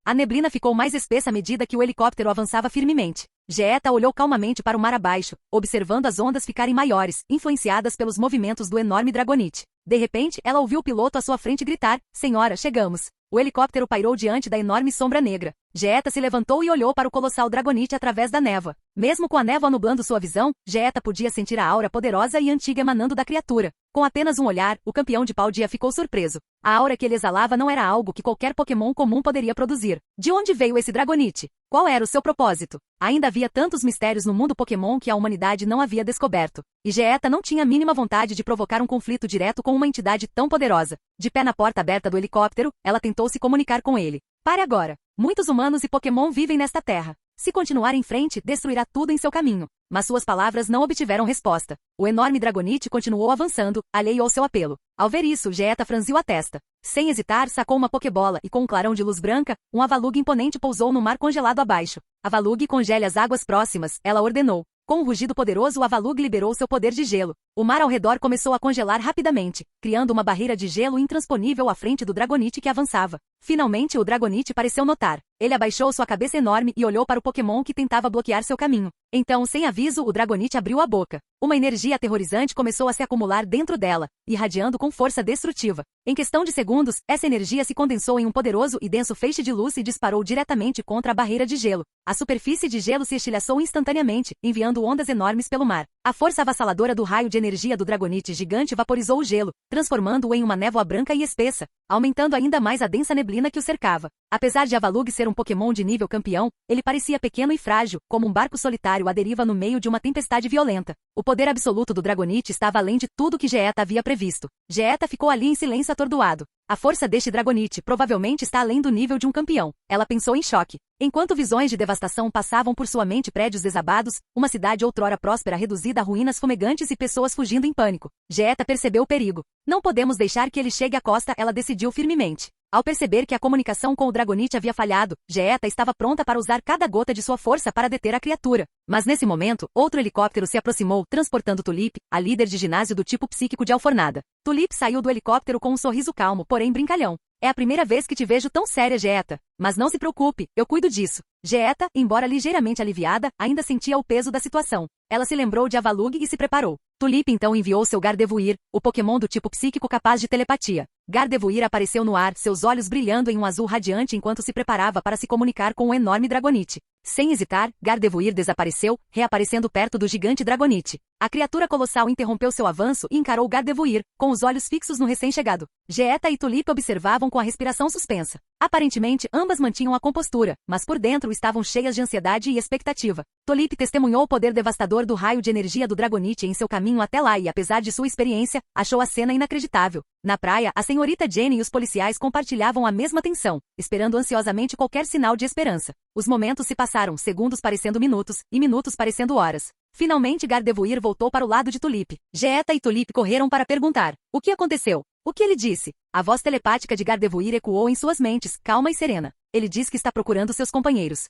A neblina ficou mais espessa à medida que o helicóptero avançava firmemente. Geeta olhou calmamente para o mar abaixo, observando as ondas ficarem maiores, influenciadas pelos movimentos do enorme Dragonite. De repente, ela ouviu o piloto à sua frente gritar: senhora, chegamos. O helicóptero pairou diante da enorme sombra negra. Geeta se levantou e olhou para o colossal Dragonite através da névoa. Mesmo com a névoa nublando sua visão, Geeta podia sentir a aura poderosa e antiga emanando da criatura. Com apenas um olhar, o campeão de Paldea ficou surpreso. A aura que ele exalava não era algo que qualquer Pokémon comum poderia produzir. De onde veio esse Dragonite? Qual era o seu propósito? Ainda havia tantos mistérios no mundo Pokémon que a humanidade não havia descoberto. E Geeta não tinha a mínima vontade de provocar um conflito direto com uma entidade tão poderosa. De pé na porta aberta do helicóptero, ela tentou se comunicar com ele. Pare agora. Muitos humanos e Pokémon vivem nesta terra. Se continuar em frente, destruirá tudo em seu caminho. Mas suas palavras não obtiveram resposta. O enorme Dragonite continuou avançando, alheio ao seu apelo. Ao ver isso, Geeta franziu a testa. Sem hesitar, sacou uma Pokébola e com um clarão de luz branca, um Avalugg imponente pousou no mar congelado abaixo. Avalugg, congele as águas próximas, ela ordenou. Com um rugido poderoso, o Avalugg liberou seu poder de gelo. O mar ao redor começou a congelar rapidamente, criando uma barreira de gelo intransponível à frente do Dragonite que avançava. Finalmente, o Dragonite pareceu notar. Ele abaixou sua cabeça enorme e olhou para o Pokémon que tentava bloquear seu caminho. Então, sem aviso, o Dragonite abriu a boca. Uma energia aterrorizante começou a se acumular dentro dela, irradiando com força destrutiva. Em questão de segundos, essa energia se condensou em um poderoso e denso feixe de luz e disparou diretamente contra a barreira de gelo. A superfície de gelo se estilhaçou instantaneamente, enviando ondas enormes pelo mar. A força avassaladora do raio de energia do Dragonite gigante vaporizou o gelo, transformando-o em uma névoa branca e espessa, aumentando ainda mais a densa neblina que o cercava. Apesar de Avalugg ser um Pokémon de nível campeão, ele parecia pequeno e frágil, como um barco solitário à deriva no meio de uma tempestade violenta. O poder absoluto do Dragonite estava além de tudo que Geeta havia previsto. Geeta ficou ali em silêncio atordoado. A força deste Dragonite provavelmente está além do nível de um campeão. Ela pensou em choque. Enquanto visões de devastação passavam por sua mente, prédios desabados, uma cidade outrora próspera reduzida a ruínas fumegantes e pessoas fugindo em pânico. Geeta percebeu o perigo. Não podemos deixar que ele chegue à costa, ela decidiu firmemente. Ao perceber que a comunicação com o Dragonite havia falhado, Geeta estava pronta para usar cada gota de sua força para deter a criatura. Mas nesse momento, outro helicóptero se aproximou, transportando Tulip, a líder de ginásio do tipo psíquico de Alfornada. Tulip saiu do helicóptero com um sorriso calmo, porém brincalhão. É a primeira vez que te vejo tão séria, Geeta. Mas não se preocupe, eu cuido disso. Geeta, embora ligeiramente aliviada, ainda sentia o peso da situação. Ela se lembrou de Avalugg e se preparou. Tulip então enviou seu Gardevoir, o Pokémon do tipo psíquico capaz de telepatia. Gardevoir apareceu no ar, seus olhos brilhando em um azul radiante enquanto se preparava para se comunicar com o enorme Dragonite. Sem hesitar, Gardevoir desapareceu, reaparecendo perto do gigante Dragonite. A criatura colossal interrompeu seu avanço e encarou Gardevoir, com os olhos fixos no recém-chegado. Geeta e Tulip observavam com a respiração suspensa. Aparentemente, ambas mantinham a compostura, mas por dentro estavam cheias de ansiedade e expectativa. Tulip testemunhou o poder devastador do raio de energia do Dragonite em seu caminho até lá e, apesar de sua experiência, achou a cena inacreditável. Na praia, a senhorita Jenny e os policiais compartilhavam a mesma tensão, esperando ansiosamente qualquer sinal de esperança. Os momentos se passaram, segundos parecendo minutos, e minutos parecendo horas. Finalmente Gardevoir voltou para o lado de Tulip. Geeta e Tulip correram para perguntar. O que aconteceu? O que ele disse? A voz telepática de Gardevoir ecoou em suas mentes, calma e serena. Ele diz que está procurando seus companheiros.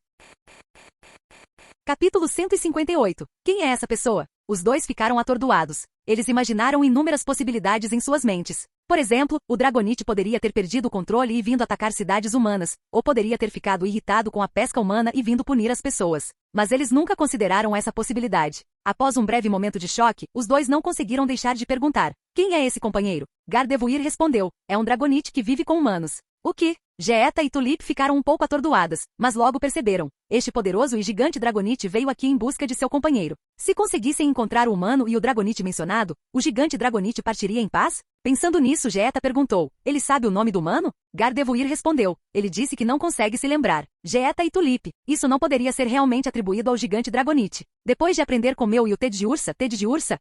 Capítulo 158. Quem é essa pessoa? Os dois ficaram atordoados. Eles imaginaram inúmeras possibilidades em suas mentes. Por exemplo, o Dragonite poderia ter perdido o controle e vindo atacar cidades humanas, ou poderia ter ficado irritado com a pesca humana e vindo punir as pessoas. Mas eles nunca consideraram essa possibilidade. Após um breve momento de choque, os dois não conseguiram deixar de perguntar. Quem é esse companheiro? Gardevoir respondeu. É um Dragonite que vive com humanos. O que? Geeta e Tulip ficaram um pouco atordoadas, mas logo perceberam. Este poderoso e gigante Dragonite veio aqui em busca de seu companheiro. Se conseguissem encontrar o humano e o Dragonite mencionado, o gigante Dragonite partiria em paz? Pensando nisso, Geeta perguntou. Ele sabe o nome do humano? Gardevoir respondeu. Ele disse que não consegue se lembrar. Geeta e Tulip. Isso não poderia ser realmente atribuído ao gigante Dragonite. Depois de aprender com Meu e o Teddiursa,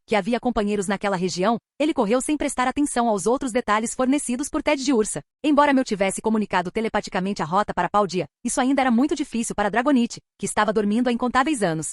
que havia companheiros naquela região, ele correu sem prestar atenção aos outros detalhes fornecidos por Teddiursa. Embora Meu tivesse comunicado telepaticamente a rota para Paldea, isso ainda era muito difícil para Dragonite, que estava dormindo há incontáveis anos.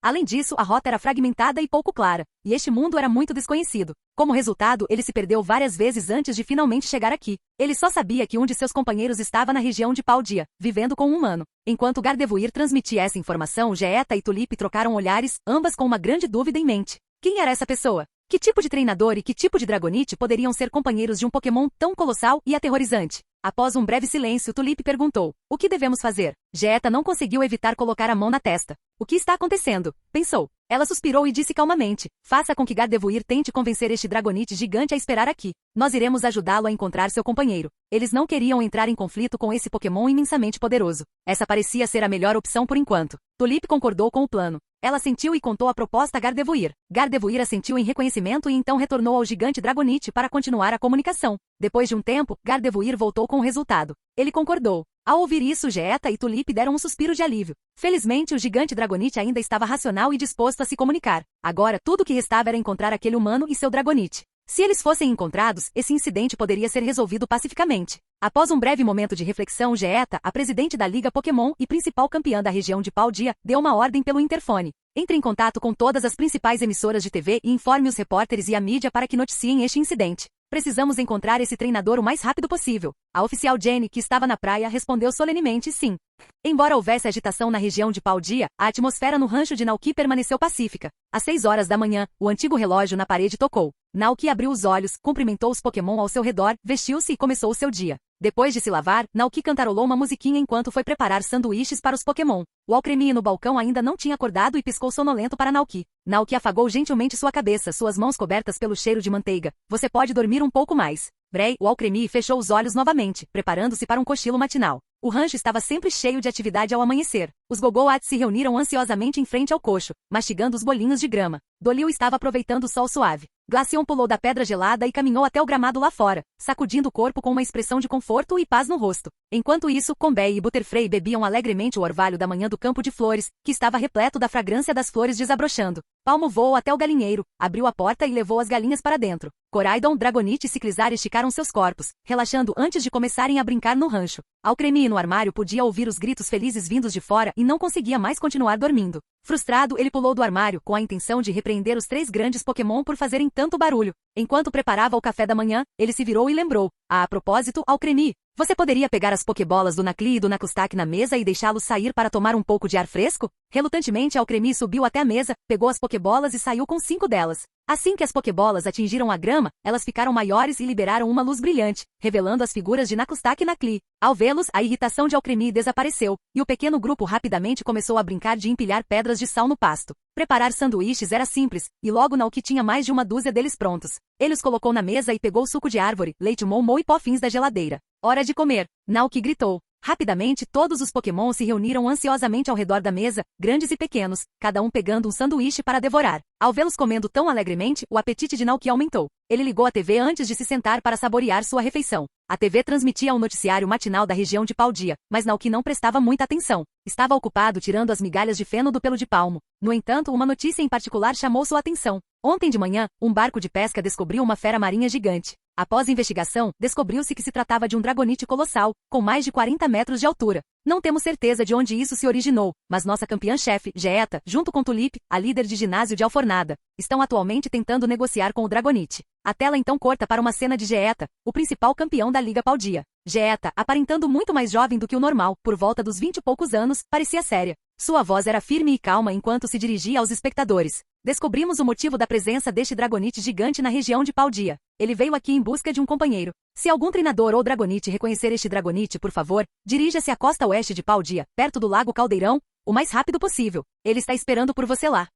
Além disso, a rota era fragmentada e pouco clara, e este mundo era muito desconhecido. Como resultado, ele se perdeu várias vezes antes de finalmente chegar aqui. Ele só sabia que um de seus companheiros estava na região de Paldea, vivendo com um humano. Enquanto Gardevoir transmitia essa informação, Geeta e Tulip trocaram olhares, ambas com uma grande dúvida em mente. Quem era essa pessoa? Que tipo de treinador e que tipo de Dragonite poderiam ser companheiros de um Pokémon tão colossal e aterrorizante? Após um breve silêncio, Tulip perguntou. O que devemos fazer? Geeta não conseguiu evitar colocar a mão na testa. O que está acontecendo? Pensou. Ela suspirou e disse calmamente. Faça com que Gardevoir tente convencer este Dragonite gigante a esperar aqui. Nós iremos ajudá-lo a encontrar seu companheiro. Eles não queriam entrar em conflito com esse Pokémon imensamente poderoso. Essa parecia ser a melhor opção por enquanto. Tulip concordou com o plano. Ela assentiu e contou a proposta a Gardevoir. Gardevoir assentiu em reconhecimento e então retornou ao gigante Dragonite para continuar a comunicação. Depois de um tempo, Gardevoir voltou com o resultado. Ele concordou. Ao ouvir isso, Geeta e Tulip deram um suspiro de alívio. Felizmente, o gigante Dragonite ainda estava racional e disposto a se comunicar. Agora, tudo o que restava era encontrar aquele humano e seu Dragonite. Se eles fossem encontrados, esse incidente poderia ser resolvido pacificamente. Após um breve momento de reflexão, Geeta, a presidente da Liga Pokémon e principal campeã da região de Paldea, deu uma ordem pelo interfone. Entre em contato com todas as principais emissoras de TV e informe os repórteres e a mídia para que noticiem este incidente. Precisamos encontrar esse treinador o mais rápido possível. A oficial Jenny, que estava na praia, respondeu solenemente sim. Embora houvesse agitação na região de Paldea, a atmosfera no rancho de Naoki permaneceu pacífica. Às 6 horas da manhã, o antigo relógio na parede tocou. Naoki abriu os olhos, cumprimentou os Pokémon ao seu redor, vestiu-se e começou o seu dia. Depois de se lavar, Naoki cantarolou uma musiquinha enquanto foi preparar sanduíches para os Pokémon. O Alcremie no balcão ainda não tinha acordado e piscou sonolento para Naoki. Naoki afagou gentilmente sua cabeça, suas mãos cobertas pelo cheiro de manteiga. Você pode dormir um pouco mais. Brei, o Alcremie fechou os olhos novamente, preparando-se para um cochilo matinal. O rancho estava sempre cheio de atividade ao amanhecer. Os Gogoats se reuniram ansiosamente em frente ao coxo, mastigando os bolinhos de grama. Dolio estava aproveitando o sol suave. Glaceon pulou da pedra gelada e caminhou até o gramado lá fora, sacudindo o corpo com uma expressão de conforto e paz no rosto. Enquanto isso, Combé e Butterfree bebiam alegremente o orvalho da manhã do campo de flores, que estava repleto da fragrância das flores desabrochando. Palmo voou até o galinheiro, abriu a porta e levou as galinhas para dentro. Coraidon, Dragonite e Ciclizar esticaram seus corpos, relaxando antes de começarem a brincar no rancho. Alcremie no armário podia ouvir os gritos felizes vindos de fora e não conseguia mais continuar dormindo. Frustrado, ele pulou do armário, com a intenção de repreender os 3 grandes Pokémon por fazerem tanto barulho. Enquanto preparava o café da manhã, ele se virou e lembrou. A propósito, Alcremie, você poderia pegar as Pokébolas do Nacli e do Nacustak na mesa e deixá-los sair para tomar um pouco de ar fresco? Relutantemente, Alcremie subiu até a mesa, pegou as Pokébolas e saiu com 5 delas. Assim que as Pokébolas atingiram a grama, elas ficaram maiores e liberaram uma luz brilhante, revelando as figuras de Nacustak e Nacli. Ao vê-los, a irritação de Alcremie desapareceu, e o pequeno grupo rapidamente começou a brincar de empilhar pedras de sal no pasto. Preparar sanduíches era simples, e logo Naoki tinha mais de uma dúzia deles prontos. Ele os colocou na mesa e pegou suco de árvore, leite Momo e pó fins da geladeira. Hora de comer! Naoki gritou. Rapidamente, todos os Pokémon se reuniram ansiosamente ao redor da mesa, grandes e pequenos, cada um pegando um sanduíche para devorar. Ao vê-los comendo tão alegremente, o apetite de Naoki aumentou. Ele ligou a TV antes de se sentar para saborear sua refeição. A TV transmitia um noticiário matinal da região de Paldea, mas Naoki não prestava muita atenção. Estava ocupado tirando as migalhas de feno do pelo de palmo. No entanto, uma notícia em particular chamou sua atenção. Ontem de manhã, um barco de pesca descobriu uma fera marinha gigante. Após investigação, descobriu-se que se tratava de um Dragonite colossal, com mais de 40 metros de altura. Não temos certeza de onde isso se originou, mas nossa campeã-chefe, Geeta, junto com Tulip, a líder de ginásio de Alfornada, estão atualmente tentando negociar com o Dragonite. A tela então corta para uma cena de Geeta, o principal campeão da Liga Paldea. Geeta, aparentando muito mais jovem do que o normal, por volta dos 20 e poucos anos, parecia séria. Sua voz era firme e calma enquanto se dirigia aos espectadores. Descobrimos o motivo da presença deste Dragonite gigante na região de Paldea. Ele veio aqui em busca de um companheiro. Se algum treinador ou Dragonite reconhecer este Dragonite, por favor, dirija-se à costa oeste de Paldea, perto do Lago Caldeirão, o mais rápido possível. Ele está esperando por você lá.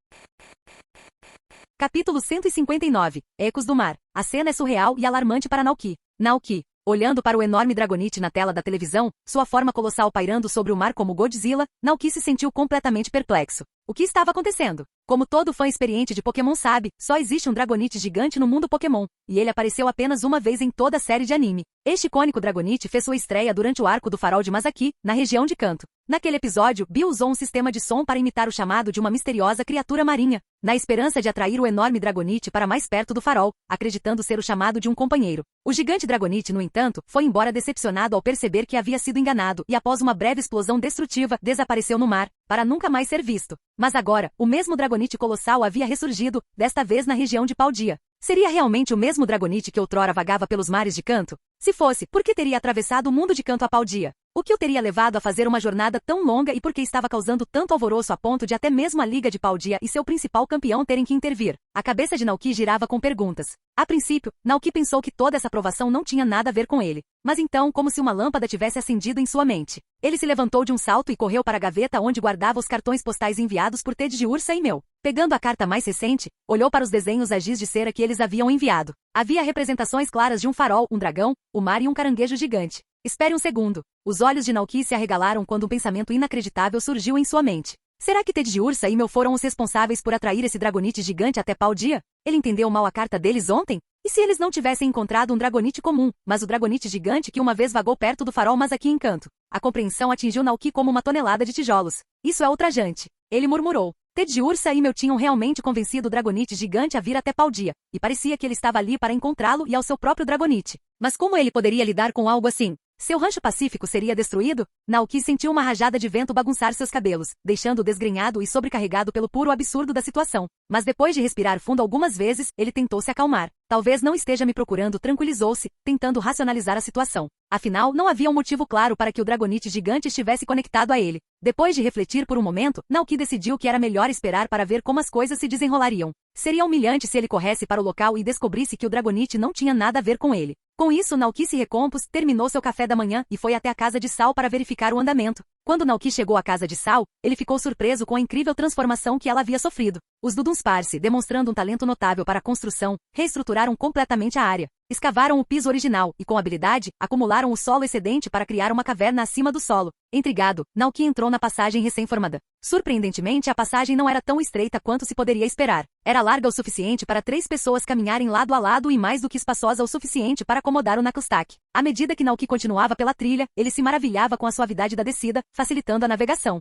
Capítulo 159. Ecos do Mar. A cena é surreal e alarmante para Naoki. Naoki, olhando para o enorme Dragonite na tela da televisão, sua forma colossal pairando sobre o mar como Godzilla, Naoki se sentiu completamente perplexo. O que estava acontecendo? Como todo fã experiente de Pokémon sabe, só existe um Dragonite gigante no mundo Pokémon, e ele apareceu apenas uma vez em toda a série de anime. Este icônico Dragonite fez sua estreia durante o arco do Farol de Masaki, na região de Kanto. Naquele episódio, Bill usou um sistema de som para imitar o chamado de uma misteriosa criatura marinha, na esperança de atrair o enorme Dragonite para mais perto do farol, acreditando ser o chamado de um companheiro. O gigante Dragonite, no entanto, foi embora decepcionado ao perceber que havia sido enganado e após uma breve explosão destrutiva, desapareceu no mar, para nunca mais ser visto. Mas agora, o mesmo Dragonite colossal havia ressurgido, desta vez na região de Paldea. Seria realmente o mesmo Dragonite que outrora vagava pelos mares de Kanto? Se fosse, por que teria atravessado o mundo de Kanto a Paldea? O que o teria levado a fazer uma jornada tão longa e por que estava causando tanto alvoroço a ponto de até mesmo a Liga de Paldea e seu principal campeão terem que intervir? A cabeça de Naoki girava com perguntas. A princípio, Naoki pensou que toda essa provação não tinha nada a ver com ele. Mas então, como se uma lâmpada tivesse acendido em sua mente. Ele se levantou de um salto e correu para a gaveta onde guardava os cartões postais enviados por Ted de Ursa e Mel. Pegando a carta mais recente, olhou para os desenhos a giz de cera que eles haviam enviado. Havia representações claras de um farol, um dragão, o mar e um caranguejo gigante. Espere um segundo. Os olhos de Naoki se arregalaram quando um pensamento inacreditável surgiu em sua mente. Será que Ted de Ursa e Mel foram os responsáveis por atrair esse Dragonite gigante até Paldea? Ele entendeu mal a carta deles ontem? E se eles não tivessem encontrado um Dragonite comum, mas o Dragonite gigante que uma vez vagou perto do farol Masaki em Kanto? A compreensão atingiu Naoki como uma tonelada de tijolos. Isso é ultrajante. Ele murmurou. Ted de Ursa e Mel tinham realmente convencido o Dragonite gigante a vir até Paldea, e parecia que ele estava ali para encontrá-lo e ao seu próprio Dragonite. Mas como ele poderia lidar com algo assim? Seu rancho pacífico seria destruído? Naoki sentiu uma rajada de vento bagunçar seus cabelos, deixando-o desgrenhado e sobrecarregado pelo puro absurdo da situação. Mas depois de respirar fundo algumas vezes, ele tentou se acalmar. Talvez não esteja me procurando, tranquilizou-se, tentando racionalizar a situação. Afinal, não havia um motivo claro para que o Dragonite gigante estivesse conectado a ele. Depois de refletir por um momento, Naoki decidiu que era melhor esperar para ver como as coisas se desenrolariam. Seria humilhante se ele corresse para o local e descobrisse que o Dragonite não tinha nada a ver com ele. Com isso, Naoki se recompôs, terminou seu café da manhã e foi até a casa de Sal para verificar o andamento. Quando Naoki chegou à casa de Sal, ele ficou surpreso com a incrível transformação que ela havia sofrido. Os Dudunsparce, demonstrando um talento notável para a construção, reestruturaram completamente a área. Escavaram o piso original e, com habilidade, acumularam o solo excedente para criar uma caverna acima do solo. Intrigado, Naoki entrou na passagem recém-formada. Surpreendentemente, a passagem não era tão estreita quanto se poderia esperar. Era larga o suficiente para 3 pessoas caminharem lado a lado e mais do que espaçosa o suficiente para acomodar o Nakustak. À medida que Naoki continuava pela trilha, ele se maravilhava com a suavidade da descida, facilitando a navegação.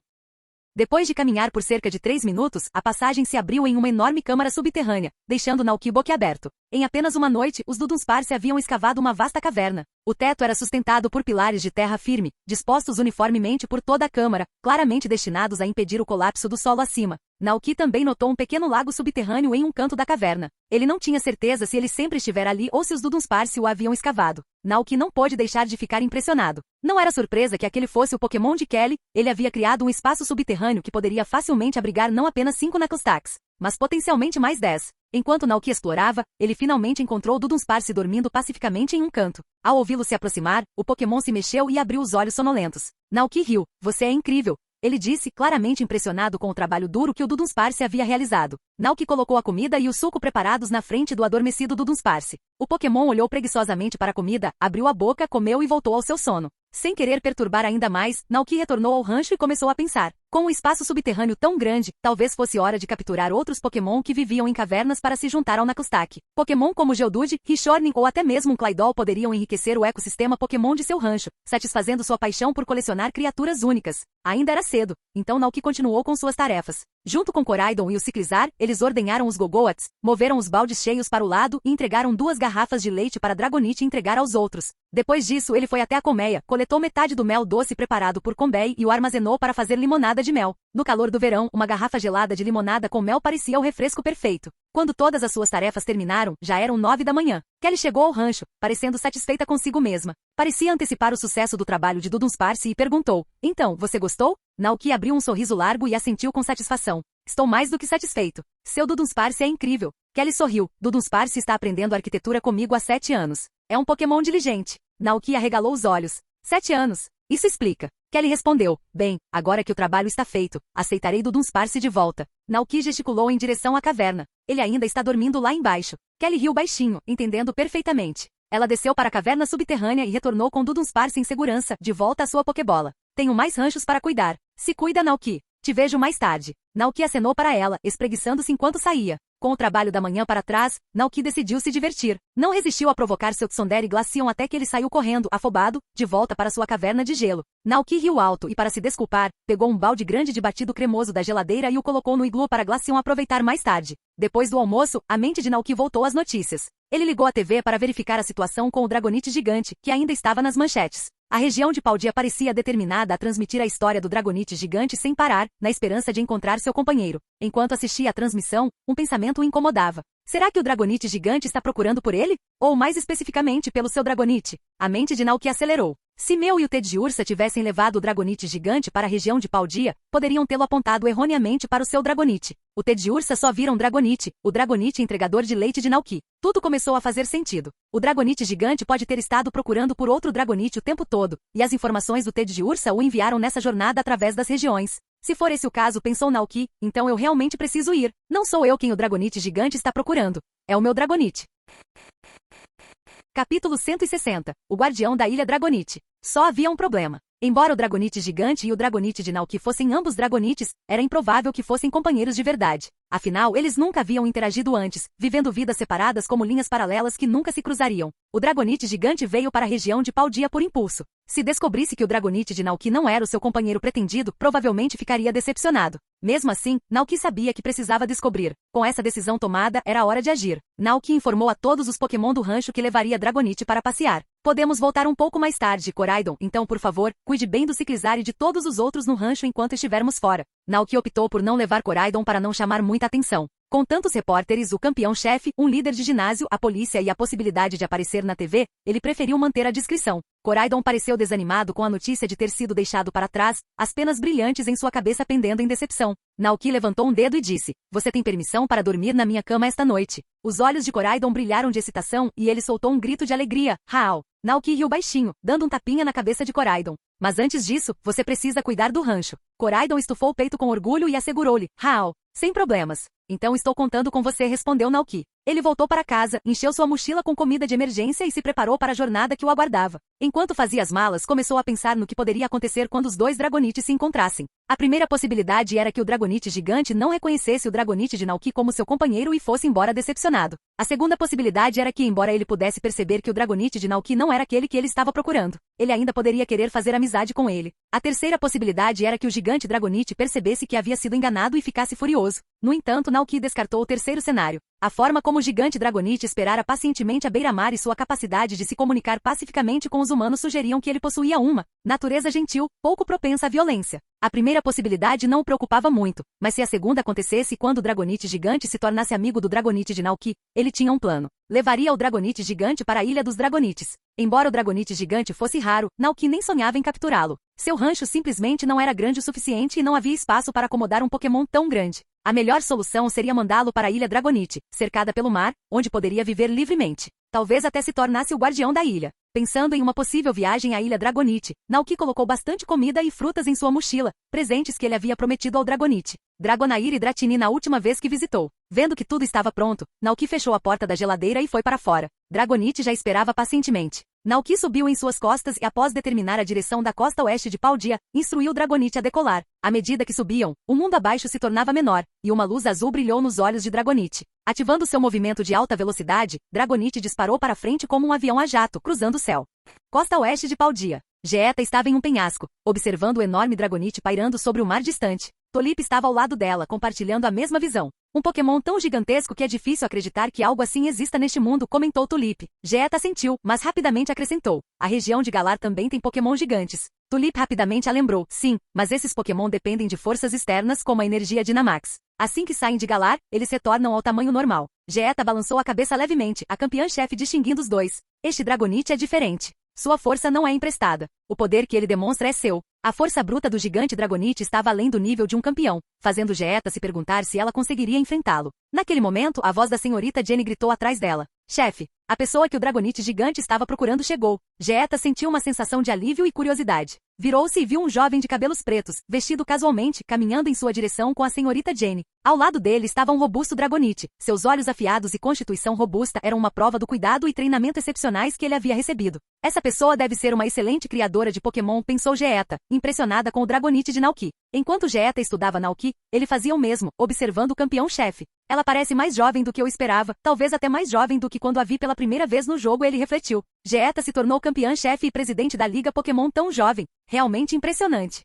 Depois de caminhar por cerca de 3 minutos, a passagem se abriu em uma enorme câmara subterrânea, deixando Naoki boquiaberto. Em apenas uma noite, os Dudunsparce haviam escavado uma vasta caverna. O teto era sustentado por pilares de terra firme, dispostos uniformemente por toda a câmara, claramente destinados a impedir o colapso do solo acima. Naoki também notou um pequeno lago subterrâneo em um canto da caverna. Ele não tinha certeza se ele sempre estivera ali ou se os Dudunsparce o haviam escavado. Naoki não pôde deixar de ficar impressionado. Não era surpresa que aquele fosse o Pokémon de Kelly, ele havia criado um espaço subterrâneo que poderia facilmente abrigar não apenas 5 Nakustacs, mas potencialmente mais 10. Enquanto Naoki explorava, ele finalmente encontrou Dudunsparce dormindo pacificamente em um canto. Ao ouvi-lo se aproximar, o Pokémon se mexeu e abriu os olhos sonolentos. Naoki riu. Você é incrível. Ele disse, claramente impressionado com o trabalho duro que o Dudunsparce havia realizado. Naoki colocou a comida e o suco preparados na frente do adormecido Dudunsparce. O Pokémon olhou preguiçosamente para a comida, abriu a boca, comeu e voltou ao seu sono. Sem querer perturbar ainda mais, Naoki retornou ao rancho e começou a pensar. Com um espaço subterrâneo tão grande, talvez fosse hora de capturar outros Pokémon que viviam em cavernas para se juntar ao Nakustak. Pokémon como Geodude, Rhyhorny ou até mesmo um Claydol poderiam enriquecer o ecossistema Pokémon de seu rancho, satisfazendo sua paixão por colecionar criaturas únicas. Ainda era cedo, então Naoki continuou com suas tarefas. Junto com Koraidon e o Ciclizar, eles ordenharam os Gogoats, moveram os baldes cheios para o lado e entregaram 2 garrafas de leite para Dragonite entregar aos outros. Depois disso, ele foi até a colmeia, coletou metade do mel doce preparado por Combei e o armazenou para fazer limonada de mel. No calor do verão, uma garrafa gelada de limonada com mel parecia o refresco perfeito. Quando todas as suas tarefas terminaram, já eram 9 da manhã. Kelly chegou ao rancho, parecendo satisfeita consigo mesma. Parecia antecipar o sucesso do trabalho de Dudunsparce e perguntou: "Então, você gostou?" Naoki abriu um sorriso largo e assentiu com satisfação. "Estou mais do que satisfeito. Seu Dudunsparce é incrível." Kelly sorriu. "Dudunsparce está aprendendo arquitetura comigo há 7 anos. É um Pokémon diligente." Naoki arregalou os olhos. 7 anos. Isso explica. Kelly respondeu: "Bem, agora que o trabalho está feito, aceitarei Dudunsparce de volta." Naoki gesticulou em direção à caverna. "Ele ainda está dormindo lá embaixo." Kelly riu baixinho, entendendo perfeitamente. Ela desceu para a caverna subterrânea e retornou com Dudunsparce em segurança, de volta à sua Pokébola. "Tenho mais ranchos para cuidar. Se cuida, Naoki. Te vejo mais tarde." Naoki acenou para ela, espreguiçando-se enquanto saía. Com o trabalho da manhã para trás, Naoki decidiu se divertir. Não resistiu a provocar seu Tsundere Glaceon até que ele saiu correndo, afobado, de volta para sua caverna de gelo. Naoki riu alto e, para se desculpar, pegou um balde grande de batido cremoso da geladeira e o colocou no iglu para Glaceon aproveitar mais tarde. Depois do almoço, a mente de Naoki voltou às notícias. Ele ligou a TV para verificar a situação com o Dragonite gigante, que ainda estava nas manchetes. A região de Paldea parecia determinada a transmitir a história do Dragonite gigante sem parar, na esperança de encontrar seu companheiro. Enquanto assistia à transmissão, um pensamento o incomodava. Será que o Dragonite gigante está procurando por ele? Ou mais especificamente pelo seu Dragonite? A mente de Naoki acelerou. Se Meo e o Teddiursa tivessem levado o Dragonite gigante para a região de Paldea, poderiam tê-lo apontado erroneamente para o seu Dragonite. O Teddiursa só vira um Dragonite, o Dragonite entregador de leite de Naoki. Tudo começou a fazer sentido. O Dragonite gigante pode ter estado procurando por outro Dragonite o tempo todo, e as informações do Teddiursa o enviaram nessa jornada através das regiões. Se for esse o caso, pensou Naoki, então eu realmente preciso ir. Não sou eu quem o Dragonite gigante está procurando. É o meu Dragonite. Capítulo 160. O Guardião da Ilha Dragonite. Só havia um problema. Embora o Dragonite gigante e o Dragonite de Naoki fossem ambos Dragonites, era improvável que fossem companheiros de verdade. Afinal, eles nunca haviam interagido antes, vivendo vidas separadas como linhas paralelas que nunca se cruzariam. O Dragonite gigante veio para a região de Paldea por impulso. Se descobrisse que o Dragonite de Naoki não era o seu companheiro pretendido, provavelmente ficaria decepcionado. Mesmo assim, Naoki sabia que precisava descobrir. Com essa decisão tomada, era hora de agir. Naoki informou a todos os Pokémon do rancho que levaria Dragonite para passear. "Podemos voltar um pouco mais tarde, Koraidon, então por favor, cuide bem do Ciclizar e de todos os outros no rancho enquanto estivermos fora." Naoki optou por não levar Koraidon para não chamar muita atenção. Com tantos repórteres, o campeão-chefe, um líder de ginásio, a polícia e a possibilidade de aparecer na TV, ele preferiu manter a discrição. Koraidon pareceu desanimado com a notícia de ter sido deixado para trás, as penas brilhantes em sua cabeça pendendo em decepção. Naoki levantou um dedo e disse: "Você tem permissão para dormir na minha cama esta noite." Os olhos de Koraidon brilharam de excitação e ele soltou um grito de alegria. "Hao!" Naoki riu baixinho, dando um tapinha na cabeça de Koraidon. "Mas antes disso, você precisa cuidar do rancho." Koraidon estufou o peito com orgulho e assegurou-lhe: "Hao! Sem problemas." "Então estou contando com você", respondeu Naoki. Ele voltou para casa, encheu sua mochila com comida de emergência e se preparou para a jornada que o aguardava. Enquanto fazia as malas, começou a pensar no que poderia acontecer quando os 2 Dragonites se encontrassem. A primeira possibilidade era que o Dragonite gigante não reconhecesse o Dragonite de Naoki como seu companheiro e fosse embora decepcionado. A segunda possibilidade era que, embora ele pudesse perceber que o Dragonite de Naoki não era aquele que ele estava procurando, ele ainda poderia querer fazer amizade com ele. A terceira possibilidade era que o gigante Dragonite percebesse que havia sido enganado e ficasse furioso. No entanto, Naoki descartou o terceiro cenário. A forma como o gigante Dragonite esperara pacientemente à beira-mar e sua capacidade de se comunicar pacificamente com os humanos sugeriam que ele possuía uma natureza gentil, pouco propensa à violência. A primeira possibilidade não o preocupava muito, mas se a segunda acontecesse quando o Dragonite gigante se tornasse amigo do Dragonite de Naoki, ele tinha um plano. Levaria o Dragonite gigante para a Ilha dos Dragonites. Embora o Dragonite gigante fosse raro, Naoki nem sonhava em capturá-lo. Seu rancho simplesmente não era grande o suficiente e não havia espaço para acomodar um Pokémon tão grande. A melhor solução seria mandá-lo para a Ilha Dragonite, cercada pelo mar, onde poderia viver livremente. Talvez até se tornasse o guardião da ilha. Pensando em uma possível viagem à Ilha Dragonite, Naoki colocou bastante comida e frutas em sua mochila, presentes que ele havia prometido ao Dragonite, Dragonair e Dratini na última vez que visitou. Vendo que tudo estava pronto, Naoki fechou a porta da geladeira e foi para fora. Dragonite já esperava pacientemente. Naoki subiu em suas costas e após determinar a direção da costa oeste de Paldea, instruiu o Dragonite a decolar. À medida que subiam, o mundo abaixo se tornava menor, e uma luz azul brilhou nos olhos de Dragonite. Ativando seu movimento de alta velocidade, Dragonite disparou para frente como um avião a jato, cruzando o céu. Costa oeste de Paldea. Geeta estava em um penhasco, observando o enorme Dragonite pairando sobre o mar distante. Tulip estava ao lado dela, compartilhando a mesma visão. Um Pokémon tão gigantesco que é difícil acreditar que algo assim exista neste mundo, comentou Tulip. Geeta assentiu, mas rapidamente acrescentou. A região de Galar também tem Pokémon gigantes. Tulip rapidamente a lembrou. Sim, mas esses Pokémon dependem de forças externas como a energia Dynamax. Assim que saem de Galar, eles retornam ao tamanho normal. Geeta balançou a cabeça levemente, a campeã-chefe distinguindo os dois. Este Dragonite é diferente. Sua força não é emprestada. O poder que ele demonstra é seu. A força bruta do gigante Dragonite estava além do nível de um campeão, fazendo Geeta se perguntar se ela conseguiria enfrentá-lo. Naquele momento, a voz da senhorita Jenny gritou atrás dela. Chefe, a pessoa que o Dragonite gigante estava procurando chegou. Geeta sentiu uma sensação de alívio e curiosidade. Virou-se e viu um jovem de cabelos pretos, vestido casualmente, caminhando em sua direção com a senhorita Jenny. Ao lado dele estava um robusto Dragonite. Seus olhos afiados e constituição robusta eram uma prova do cuidado e treinamento excepcionais que ele havia recebido. Essa pessoa deve ser uma excelente criadora de Pokémon, pensou Geeta, impressionada com o Dragonite de Naoki. Enquanto Geeta estudava Naoki, ele fazia o mesmo, observando o campeão-chefe. Ela parece mais jovem do que eu esperava, talvez até mais jovem do que quando a vi pela primeira vez no jogo, ele refletiu. Geeta se tornou campeã-chefe e presidente da Liga Pokémon tão jovem. Realmente impressionante.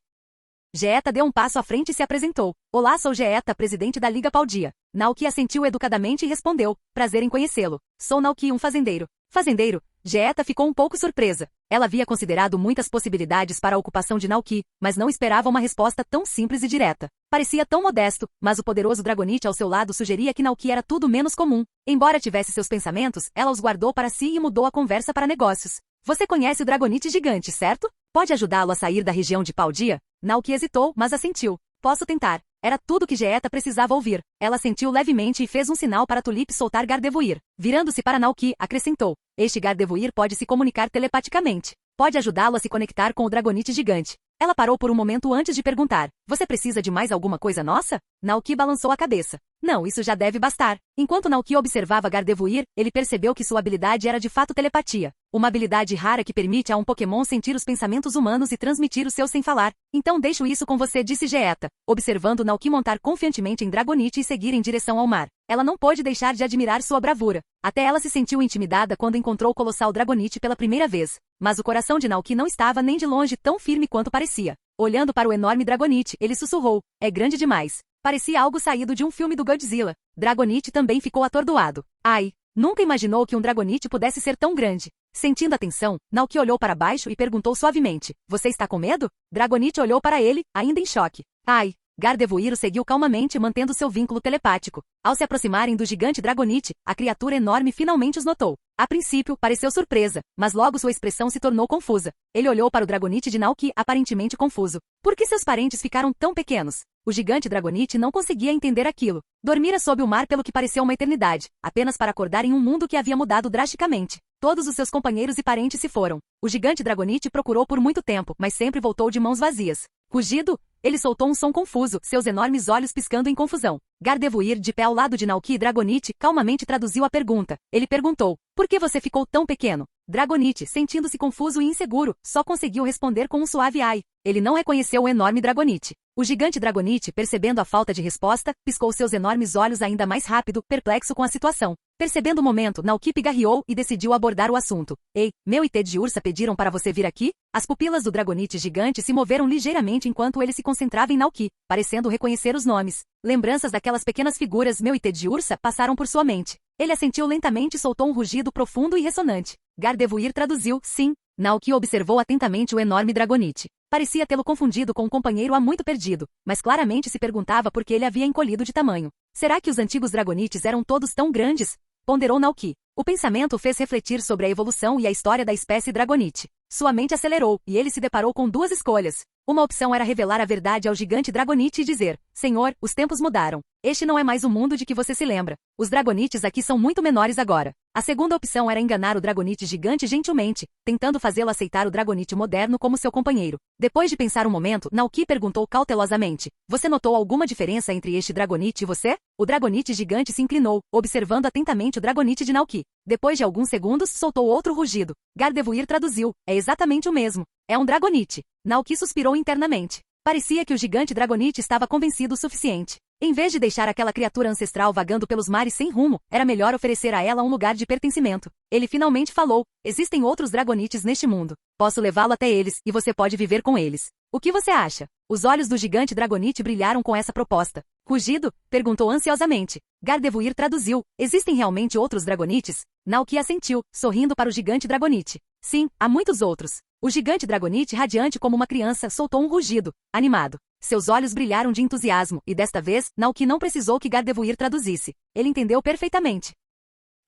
Geeta deu um passo à frente e se apresentou. Olá, sou Geeta, presidente da Liga Paldea. Naoki assentiu educadamente e respondeu. Prazer em conhecê-lo. Sou Naoki, um fazendeiro. Fazendeiro? Geeta ficou um pouco surpresa. Ela havia considerado muitas possibilidades para a ocupação de Naoki, mas não esperava uma resposta tão simples e direta. Parecia tão modesto, mas o poderoso Dragonite ao seu lado sugeria que Naoki era tudo menos comum. Embora tivesse seus pensamentos, ela os guardou para si e mudou a conversa para negócios. Você conhece o Dragonite gigante, certo? Pode ajudá-lo a sair da região de Paldea? Naoki hesitou, mas assentiu. Posso tentar. Era tudo que Geeta precisava ouvir. Ela sentiu levemente e fez um sinal para Tulip soltar Gardevoir. Virando-se para Naoki, acrescentou. Este Gardevoir pode se comunicar telepaticamente. Pode ajudá-lo a se conectar com o Dragonite gigante. Ela parou por um momento antes de perguntar. Você precisa de mais alguma coisa nossa? Naoki balançou a cabeça. Não, isso já deve bastar. Enquanto Naoki observava Gardevoir, ele percebeu que sua habilidade era de fato telepatia. Uma habilidade rara que permite a um Pokémon sentir os pensamentos humanos e transmitir os seus sem falar. Então deixo isso com você, disse Geeta, observando Naoki montar confiantemente em Dragonite e seguir em direção ao mar. Ela não pôde deixar de admirar sua bravura. Até ela se sentiu intimidada quando encontrou o colossal Dragonite pela primeira vez. Mas o coração de Naoki não estava nem de longe tão firme quanto parecia. Olhando para o enorme Dragonite, ele sussurrou. É grande demais. Parecia algo saído de um filme do Godzilla. Dragonite também ficou atordoado. Ai, nunca imaginou que um Dragonite pudesse ser tão grande. Sentindo a tensão, Naoki olhou para baixo e perguntou suavemente. Você está com medo? Dragonite olhou para ele, ainda em choque. Ai. Gardevoir o seguiu calmamente mantendo seu vínculo telepático. Ao se aproximarem do gigante Dragonite, a criatura enorme finalmente os notou. A princípio, pareceu surpresa, mas logo sua expressão se tornou confusa. Ele olhou para o Dragonite de Naoki aparentemente confuso. Por que seus parentes ficaram tão pequenos? O gigante Dragonite não conseguia entender aquilo. Dormira sob o mar pelo que pareceu uma eternidade, apenas para acordar em um mundo que havia mudado drasticamente. Todos os seus companheiros e parentes se foram. O gigante Dragonite procurou por muito tempo, mas sempre voltou de mãos vazias. Rugido? Ele soltou um som confuso, seus enormes olhos piscando em confusão. Gardevoir, de pé ao lado de Naoki e Dragonite, calmamente traduziu a pergunta. Ele perguntou, por que você ficou tão pequeno? Dragonite, sentindo-se confuso e inseguro, só conseguiu responder com um suave ai. Ele não reconheceu o enorme Dragonite. O gigante Dragonite, percebendo a falta de resposta, piscou seus enormes olhos ainda mais rápido, perplexo com a situação. Percebendo o momento, Naoki pigarreou e decidiu abordar o assunto. Ei, meu e Ted de Ursa pediram para você vir aqui? As pupilas do Dragonite gigante se moveram ligeiramente enquanto ele se concentrava em Naoki, parecendo reconhecer os nomes. Lembranças daquelas pequenas figuras meu e Ted de Ursa passaram por sua mente. Ele assentiu lentamente e soltou um rugido profundo e ressonante. Gardevoir traduziu, sim. Naoki observou atentamente o enorme Dragonite. Parecia tê-lo confundido com um companheiro há muito perdido, mas claramente se perguntava por que ele havia encolhido de tamanho. Será que os antigos Dragonites eram todos tão grandes? Ponderou Naoki. O pensamento o fez refletir sobre a evolução e a história da espécie Dragonite. Sua mente acelerou, e ele se deparou com duas escolhas. Uma opção era revelar a verdade ao gigante Dragonite e dizer: Senhor, os tempos mudaram. Este não é mais o mundo de que você se lembra. Os Dragonites aqui são muito menores agora. A segunda opção era enganar o Dragonite gigante gentilmente, tentando fazê-lo aceitar o Dragonite moderno como seu companheiro. Depois de pensar um momento, Naoki perguntou cautelosamente: Você notou alguma diferença entre este Dragonite e você? O Dragonite gigante se inclinou, observando atentamente o Dragonite de Naoki. Depois de alguns segundos, soltou outro rugido. Gardevoir traduziu: É exatamente o mesmo. É um Dragonite. Naoki suspirou internamente. Parecia que o gigante Dragonite estava convencido o suficiente. Em vez de deixar aquela criatura ancestral vagando pelos mares sem rumo, era melhor oferecer a ela um lugar de pertencimento. Ele finalmente falou: Existem outros Dragonites neste mundo. Posso levá-lo até eles, e você pode viver com eles. O que você acha? Os olhos do gigante Dragonite brilharam com essa proposta. Rugido? Perguntou ansiosamente. Gardevoir traduziu: Existem realmente outros Dragonites? Naoki assentiu, sorrindo para o gigante Dragonite. Sim, há muitos outros. O gigante Dragonite, radiante como uma criança, soltou um rugido, animado. Seus olhos brilharam de entusiasmo, e desta vez, Naoki não precisou que Gardevoir traduzisse. Ele entendeu perfeitamente.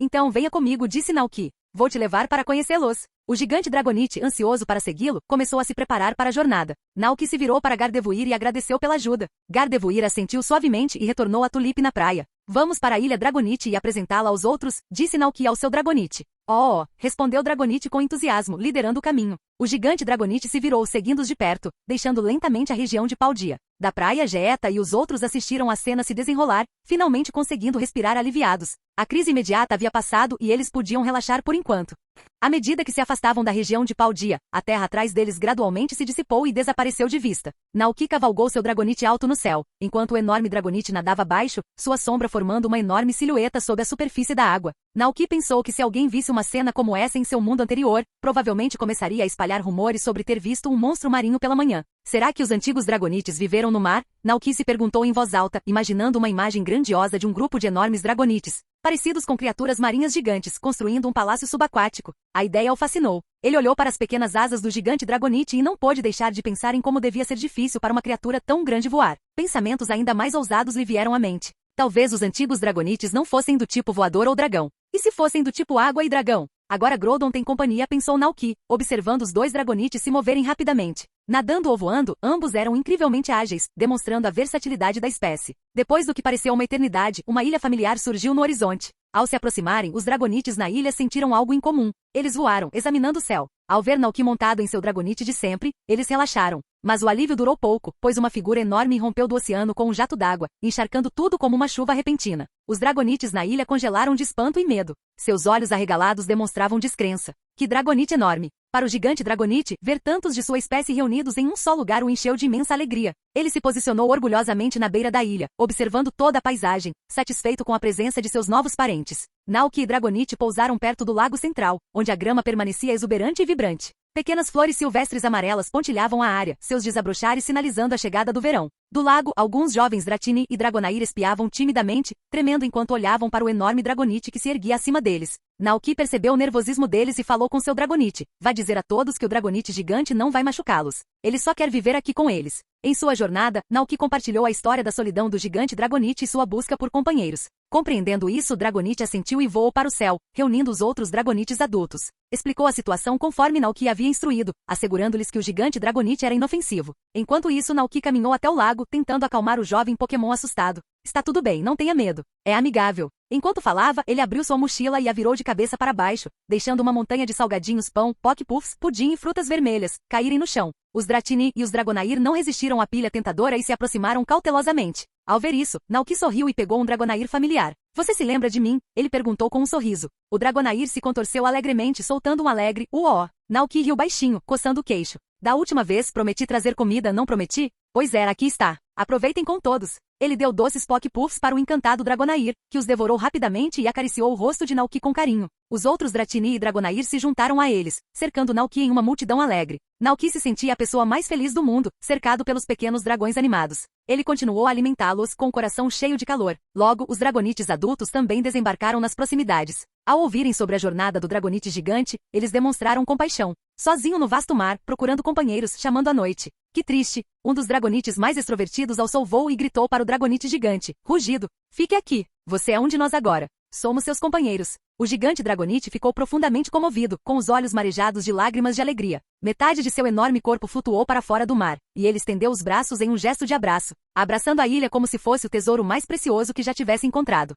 Então venha comigo, disse Naoki. Vou te levar para conhecê-los. O gigante Dragonite, ansioso para segui-lo, começou a se preparar para a jornada. Naoki se virou para Gardevoir e agradeceu pela ajuda. Gardevoir assentiu suavemente e retornou a Tulipe na praia. Vamos para a ilha Dragonite e apresentá-la aos outros, disse Naoki ao seu Dragonite. Oh, respondeu Dragonite com entusiasmo, liderando o caminho. O gigante Dragonite se virou seguindo-os de perto, deixando lentamente a região de Paldea. Da praia, Geeta e os outros assistiram a cena se desenrolar, finalmente conseguindo respirar aliviados. A crise imediata havia passado e eles podiam relaxar por enquanto. À medida que se afastavam da região de Paldea, a terra atrás deles gradualmente se dissipou e desapareceu de vista. Naoki cavalgou seu Dragonite alto no céu, enquanto o enorme Dragonite nadava abaixo, sua sombra formando uma enorme silhueta sob a superfície da água. Naoki pensou que se alguém visse uma cena como essa em seu mundo anterior, provavelmente começaria a espalhar rumores sobre ter visto um monstro marinho pela manhã. Será que os antigos Dragonites viveram no mar? Naoki se perguntou em voz alta, imaginando uma imagem grandiosa de um grupo de enormes Dragonites, parecidos com criaturas marinhas gigantes, construindo um palácio subaquático. A ideia o fascinou. Ele olhou para as pequenas asas do gigante Dragonite e não pôde deixar de pensar em como devia ser difícil para uma criatura tão grande voar. Pensamentos ainda mais ousados lhe vieram à mente. Talvez os antigos Dragonites não fossem do tipo voador ou dragão. E se fossem do tipo água e dragão? Agora Groudon tem companhia, pensou Naoki, observando os dois Dragonites se moverem rapidamente. Nadando ou voando, ambos eram incrivelmente ágeis, demonstrando a versatilidade da espécie. Depois do que pareceu uma eternidade, uma ilha familiar surgiu no horizonte. Ao se aproximarem, os Dragonites na ilha sentiram algo em comum. Eles voaram, examinando o céu. Ao ver Naoki montado em seu Dragonite de sempre, eles relaxaram. Mas o alívio durou pouco, pois uma figura enorme irrompeu do oceano com um jato d'água, encharcando tudo como uma chuva repentina. Os Dragonites na ilha congelaram de espanto e medo. Seus olhos arregalados demonstravam descrença. Que Dragonite enorme! Para o gigante Dragonite, ver tantos de sua espécie reunidos em um só lugar o encheu de imensa alegria. Ele se posicionou orgulhosamente na beira da ilha, observando toda a paisagem, satisfeito com a presença de seus novos parentes. Naoki e Dragonite pousaram perto do lago central, onde a grama permanecia exuberante e vibrante. Pequenas flores silvestres amarelas pontilhavam a área, seus desabrochares sinalizando a chegada do verão. Do lago, alguns jovens Dratini e Dragonair espiavam timidamente, tremendo enquanto olhavam para o enorme Dragonite que se erguia acima deles. Naoki percebeu o nervosismo deles e falou com seu Dragonite. Vai dizer a todos que o Dragonite gigante não vai machucá-los. Ele só quer viver aqui com eles. Em sua jornada, Naoki compartilhou a história da solidão do gigante Dragonite e sua busca por companheiros. Compreendendo isso, o Dragonite assentiu e voou para o céu, reunindo os outros Dragonites adultos. Explicou a situação conforme Naoki havia instruído, assegurando-lhes que o gigante Dragonite era inofensivo. Enquanto isso, Naoki caminhou até o lago, tentando acalmar o jovem Pokémon assustado. Está tudo bem, não tenha medo. É amigável. Enquanto falava, ele abriu sua mochila e a virou de cabeça para baixo, deixando uma montanha de salgadinhos, pão, Poké Puffs, pudim e frutas vermelhas caírem no chão. Os Dratini e os Dragonair não resistiram à pilha tentadora e se aproximaram cautelosamente. Ao ver isso, Naoki sorriu e pegou um Dragonair familiar. Você se lembra de mim? Ele perguntou com um sorriso. O Dragonair se contorceu alegremente, soltando um alegre uó. Naoki riu baixinho, coçando o queixo. Da última vez, prometi trazer comida, não prometi? Pois é, aqui está. Aproveitem com todos. Ele deu doces Poké Puffs para o encantado Dragonair, que os devorou rapidamente e acariciou o rosto de Naoki com carinho. Os outros Dratini e Dragonair se juntaram a eles, cercando Naoki em uma multidão alegre. Naoki se sentia a pessoa mais feliz do mundo, cercado pelos pequenos dragões animados. Ele continuou a alimentá-los com o coração cheio de calor. Logo, os Dragonites adultos também desembarcaram nas proximidades. Ao ouvirem sobre a jornada do Dragonite gigante, eles demonstraram compaixão. Sozinho no vasto mar, procurando companheiros, chamando a noite. Que triste! Um dos Dragonites mais extrovertidos alçou voo e gritou para o Dragonite gigante, rugido. Fique aqui. Você é um de nós agora. Somos seus companheiros. O gigante Dragonite ficou profundamente comovido, com os olhos marejados de lágrimas de alegria. Metade de seu enorme corpo flutuou para fora do mar, e ele estendeu os braços em um gesto de abraço, abraçando a ilha como se fosse o tesouro mais precioso que já tivesse encontrado.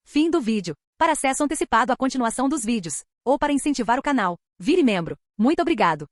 Fim do vídeo. Para acesso antecipado à continuação dos vídeos, ou para incentivar o canal, vire membro. Muito obrigado.